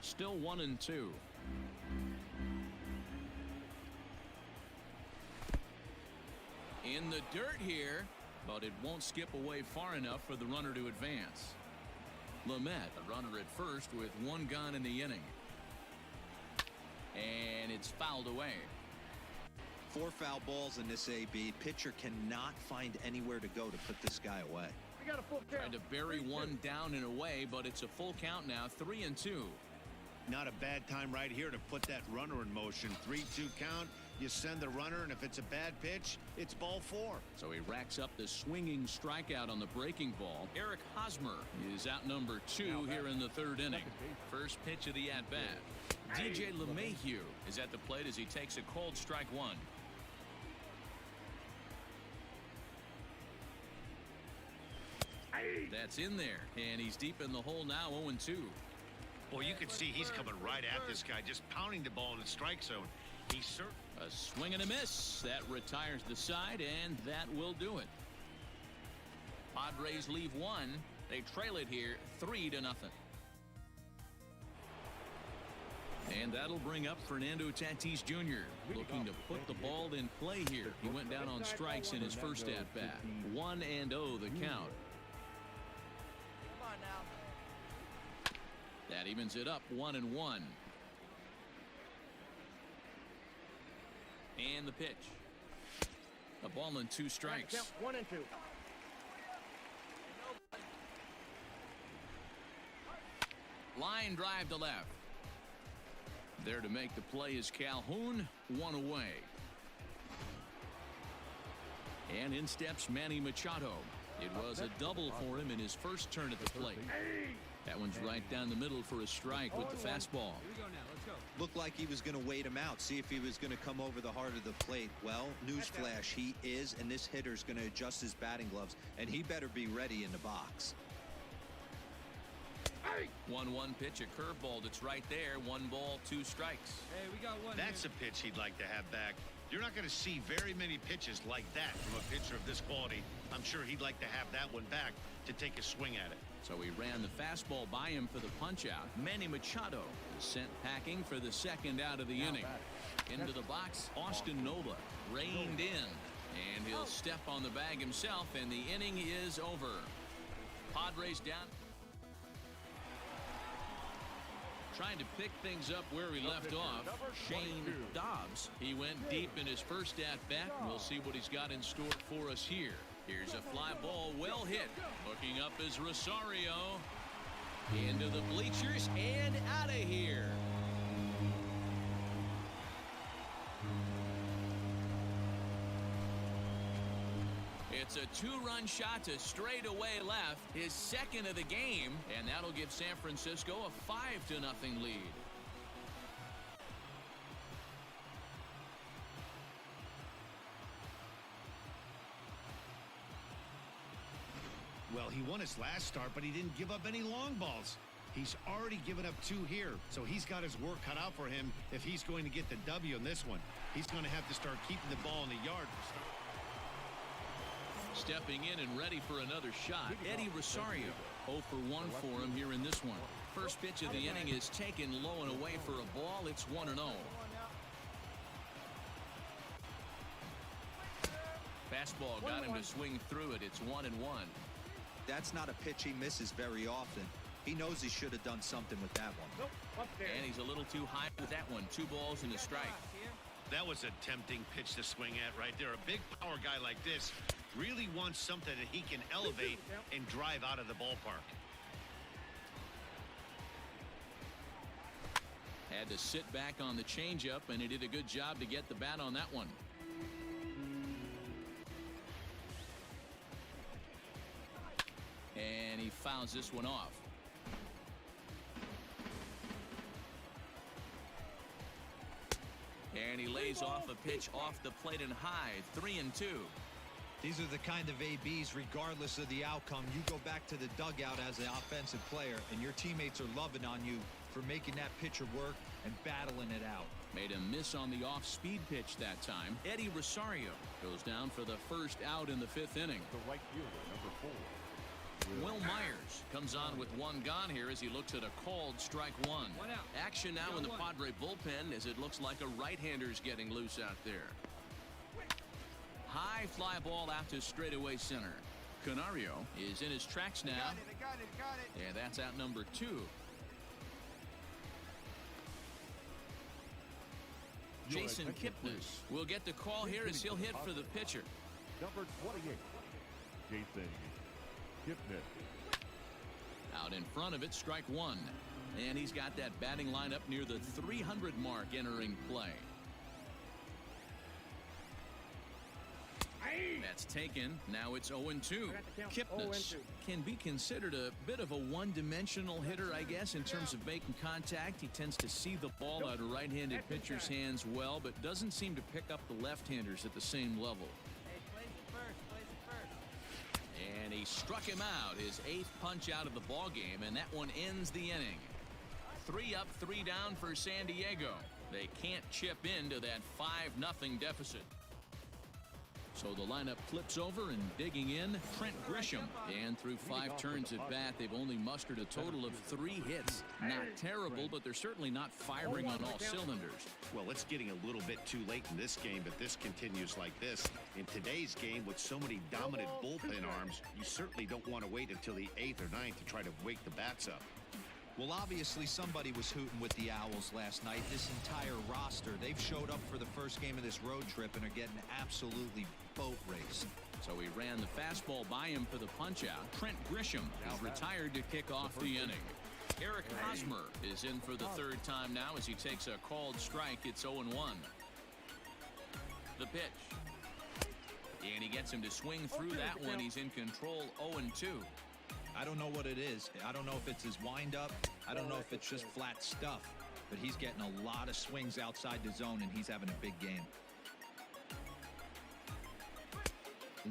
Still 1-2. In the dirt here, but it won't skip away far enough for the runner to advance. Lamet, a runner at first with 1 gone in the inning. And it's fouled away. 4 foul balls in this AB. Pitcher cannot find anywhere to go to put this guy away. Tried to bury one down and away, but it's a full count now, 3-2. Not a bad time right here to put that runner in motion. 3-2 count. You send the runner, and if it's a bad pitch, it's ball 4. So he racks up the swinging strikeout on the breaking ball. Eric Hosmer is out number 2 here in the 3rd inning. First pitch of the at-bat. DJ LeMahieu is at the plate as he takes a called strike 1. That's in there, and he's deep in the hole now, 0-2. Boy, you can see he's coming right at this guy, just pounding the ball in the strike zone. He's certain. A swing and a miss. That retires the side, and that will do it. Padres leave 1. They trail it here 3-0. And that'll bring up Fernando Tatis Jr. looking to put the ball in play here. He went down on strikes in his first at-bat. 1-0 the count. That evens it up 1-1. And the pitch. A ball and 2 strikes. 1-2. Line drive to left. There to make the play is Calhoun. 1 away. And in steps Manny Machado. It was a double for him in his first turn at the plate. That one's right down the middle for a strike with the fastball. Here we go now. Let's go. Looked like he was going to wait him out, see if he was going to come over the heart of the plate. Well, newsflash, he is, and this hitter's going to adjust his batting gloves, and he better be ready in the box. 1-1 pitch, a curveball that's right there. 1 ball, 2 strikes. Hey, we got one. That's a pitch he'd like to have back. You're not going to see very many pitches like that from a pitcher of this quality. I'm sure he'd like to have that one back to take a swing at it. So he ran the fastball by him for the punch-out. Manny Machado is sent packing for the second out of the inning. Into the box, Austin Nola reined in. And he'll step on the bag himself, and the inning is over. Padres down. Trying to pick things up where he left off, Shane Dobbs. He went deep in his first at-bat, and we'll see what he's got in store for us here. Here's a fly ball, well hit. Hooking up is Rosario. Into the bleachers and out of here. It's a two-run shot to straightaway left, his second of the game, and that'll give San Francisco a 5-0 lead. Well, he won his last start, but he didn't give up any long balls. He's already given up 2 here, so he's got his work cut out for him if he's going to get the W in this one. He's going to have to start keeping the ball in the yard. Stepping in and ready for another shot, Eddie Rosario. 0 for 1 for him here in this one. First pitch of the inning is taken low and away for a ball. It's 1-0. Fastball got him to swing through it. It's 1-1. That's not a pitch he misses very often. He knows he should have done something with that one. And he's a little too high with that one. 2 balls and a strike. That was a tempting pitch to swing at right there. A big power guy like this really wants something that he can elevate and drive out of the ballpark. Had to sit back on the changeup, and he did a good job to get the bat on that one. And he fouls this one off. And he lays off a pitch off the plate and high. 3-2. These are the kind of ABs, regardless of the outcome. You go back to the dugout as an offensive player, and your teammates are loving on you for making that pitcher work and battling it out. Made a miss on the off-speed pitch that time. Eddie Rosario goes down for the first out in the 5th inning. The right fielder, number 4. Will Myers comes on with 1 gone here as he looks at a called strike 1. Action now in the Padre bullpen as it looks like a right-hander's getting loose out there. High fly ball out to straightaway center. Canario is in his tracks now. Got it. And that's out number 2. Jason Kipnis will get the call here as he'll hit for the pitcher. Number 28, Jason Kipnis. Out in front of it, strike 1. And he's got that batting lineup near the 300 mark entering play. That's taken. Now it's 0-2. Kipnis can be considered a bit of a one-dimensional hitter, I guess, in terms of making contact. He tends to see the ball out of right-handed pitchers' hands well, but doesn't seem to pick up the left-handers at the same level. Hey, place it first. And he struck him out, his 8th punch out of the ball game, and that one ends the inning. 3 up, 3 down for San Diego. They can't chip into that 5-0 deficit. So the lineup flips over, and digging in, Trent Grisham. And through 5 turns at bat, they've only mustered a total of 3 hits. Not terrible, but they're certainly not firing on all cylinders. Well, it's getting a little bit too late in this game, but this continues like this. In today's game, with so many dominant bullpen arms, you certainly don't want to wait until the 8th or 9th to try to wake the bats up. Well, obviously somebody was hooting with the Owls last night. This entire roster, they've showed up for the first game of this road trip and are getting absolutely boat raced. So he ran the fastball by him for the punch-out. Trent Grisham is retired to kick off the inning. Eric Hosmer is in for the 3rd time now as he takes a called strike. It's 0-1. The pitch. And he gets him to swing through that one. He's in control. 0-2. I don't know what it is. I don't know if it's his windup. I don't know if it's just flat stuff. But he's getting a lot of swings outside the zone, and he's having a big game.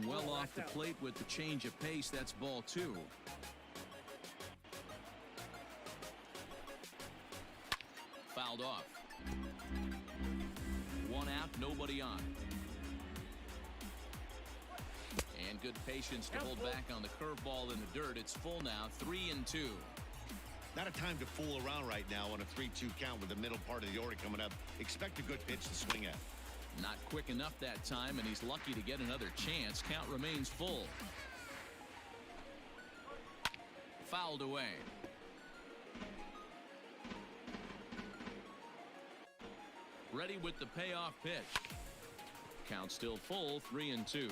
Well off the plate with the change of pace. That's ball 2. Fouled off. 1 out, nobody on. And And good patience to hold back on the curveball in the dirt. It's full now, 3-2. Not a time to fool around right now on a 3-2 count with the middle part of the order coming up. Expect a good pitch to swing at. Not quick enough that time, and he's lucky to get another chance. Count remains full. Fouled away. Ready with the payoff pitch. Count still full, 3-2.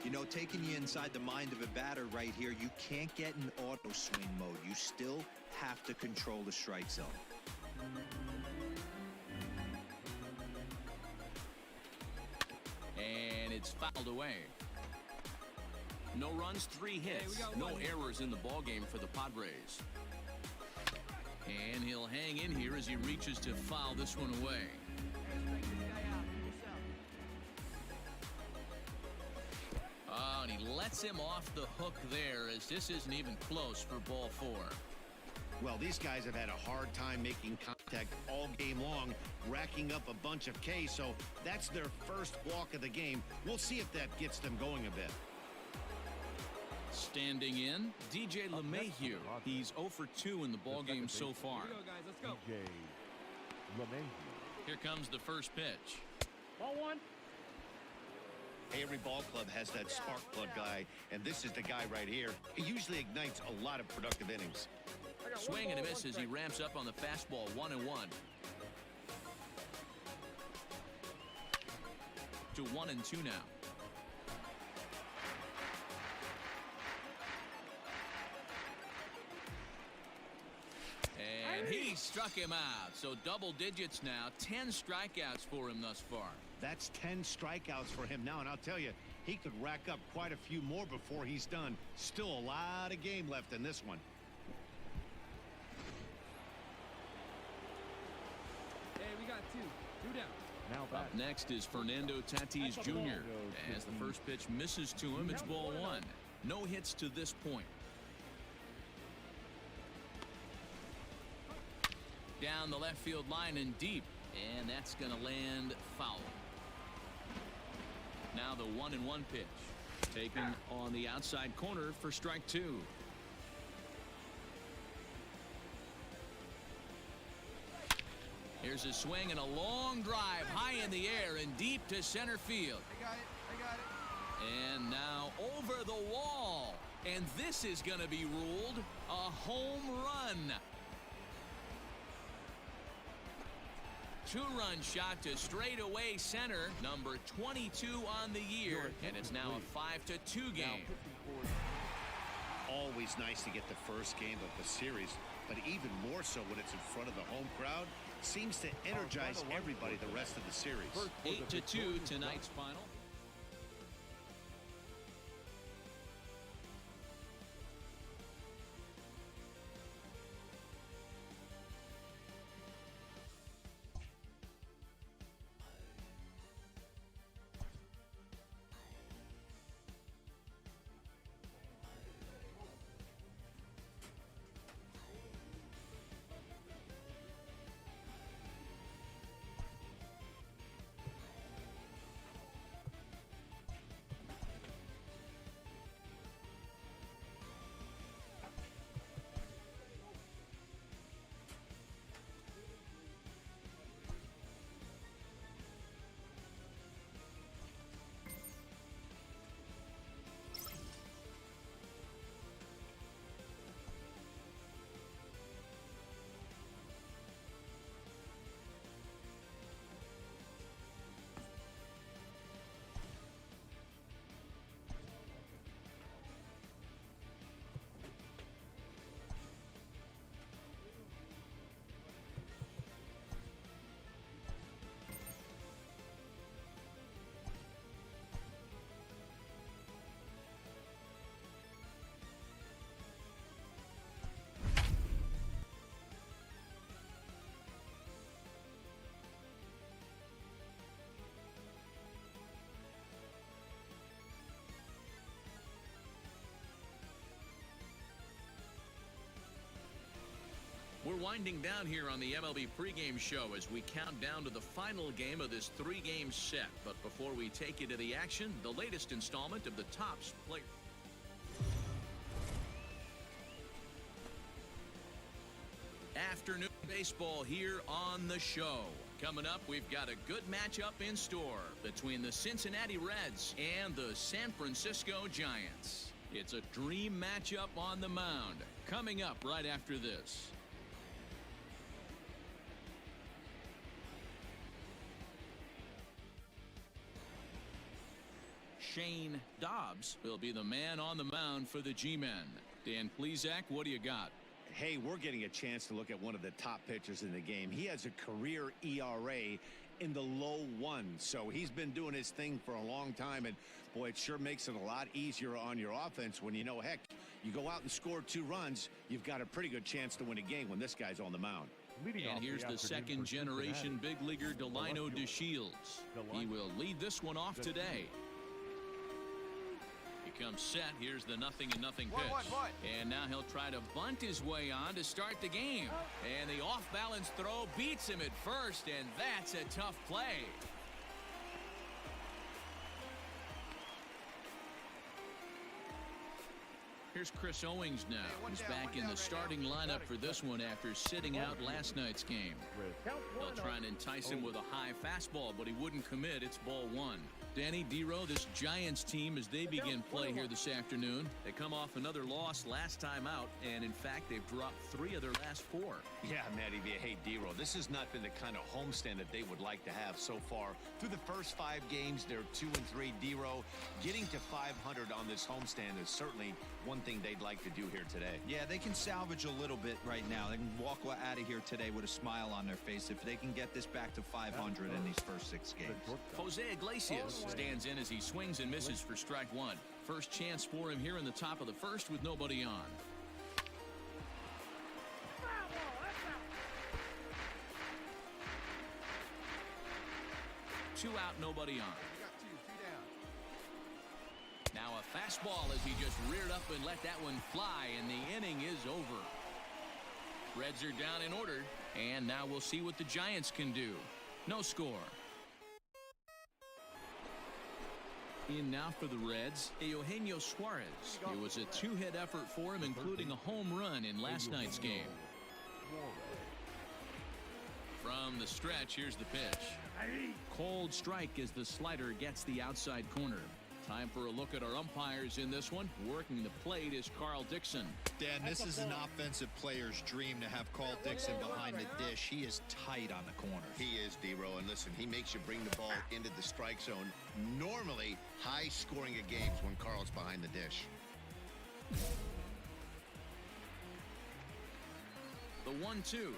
You know, taking you inside the mind of a batter right here, you can't get in auto swing mode. You still have to control the strike zone. And it's fouled away. No runs, 3 hits. No errors in the ballgame for the Padres. And he'll hang in here as he reaches to foul this one away. Oh, and he lets him off the hook there, as this isn't even close for ball 4. Well, these guys have had a hard time making contact all game long, racking up a bunch of Ks, so that's their first walk of the game. We'll see if that gets them going a bit. Standing in, DJ LeMahieu. He's 0 for 2 in the ballgame so far. Here we go, guys. Let's go. DJ LeMahieu. Here comes the first pitch. Ball 1. Every ball club has that spark plug guy, and this is the guy right here. He usually ignites a lot of productive innings. Swing and a miss as he ramps up on the fastball, 1-1. To 1-2 now. And he struck him out. So double digits now, 10 strikeouts for him thus far. That's 10 strikeouts for him now, and I'll tell you, he could rack up quite a few more before he's done. Still a lot of game left in this one. Hey, we got 2 down. Now Up next is Fernando Tatis Jr. As the first pitch misses to him, it's ball 1. No hits to this point. Down the left field line and deep, and that's going to land foul. Now the 1-1 pitch, taken on the outside corner for strike 2. Here's a swing and a long drive high in the air and deep to center field. I got it. And now over the wall, and this is going to be ruled a home run. 2-run shot to straightaway center, number 22 on the year, and it's now a 5-2 game. Always nice to get the first game of the series, but even more so when it's in front of the home crowd. Seems to energize everybody the rest of the series. 8-2 tonight's final. winding down here on the MLB pregame show as we count down to the final game of this 3-game set. But before we take you to the action, the latest installment of the Topps Play. Afternoon baseball here on the show. Coming up, we've got a good matchup in store between the Cincinnati Reds and the San Francisco Giants. It's a dream matchup on the mound. Coming up right after this. Shane Dobbs will be the man on the mound for the G-Men. Dan Plesac, what do you got? Hey, we're getting a chance to look at one of the top pitchers in the game. He has a career ERA in the low ones, so he's been doing his thing for a long time, and boy, it sure makes it a lot easier on your offense when you know, heck, you go out and score 2 runs, you've got a pretty good chance to win a game when this guy's on the mound. And here's the second-generation big leaguer Delino DeShields. He will lead this one off today. He comes set. Here's the 0-0 pitch. And now he'll try to bunt his way on to start the game. And the off-balance throw beats him at first, and that's a tough play. Here's Chris Owings now. He's back in the starting lineup for this one after sitting out last night's game. They'll try and entice him with a high fastball, but he wouldn't commit. It's ball 1. Danny Dero, this Giants team, as they begin play here this afternoon, they come off another loss last time out, and in fact, they've dropped 3 of their last 4. Yeah, Matty, hey, Dero, this has not been the kind of homestand that they would like to have so far. Through the first 5 games, they're 2-3. Dero getting to 500 on this homestand is certainly one thing they'd like to do here today. Yeah, they can salvage a little bit right now. They can walk out of here today with a smile on their face if they can get this back to 500 in these first 6 games. Jose Iglesias stands in as he swings and misses for strike 1. First chance for him here in the top of the first with nobody on. Two out, nobody on. Now a fastball as he just reared up and let that one fly, and the inning is over. Reds are down in order, and now we'll see what the Giants can do. No score. In now for the Reds, Eugenio Suarez. It was a 2-hit effort for him, including a home run in last night's game. From the stretch, here's the pitch. Cold strike as the slider gets the outside corner. Time for a look at our umpires in this one. Working the plate is Carl Dixon. Dan, this is an offensive player's dream to have Carl Dixon behind the dish. He is tight on the corners. He is, Dero, and listen, he makes you bring the ball into the strike zone. Normally, high scoring of games when Carl's behind the dish. The 1-2.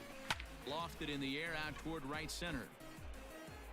Lofted in the air out toward right center.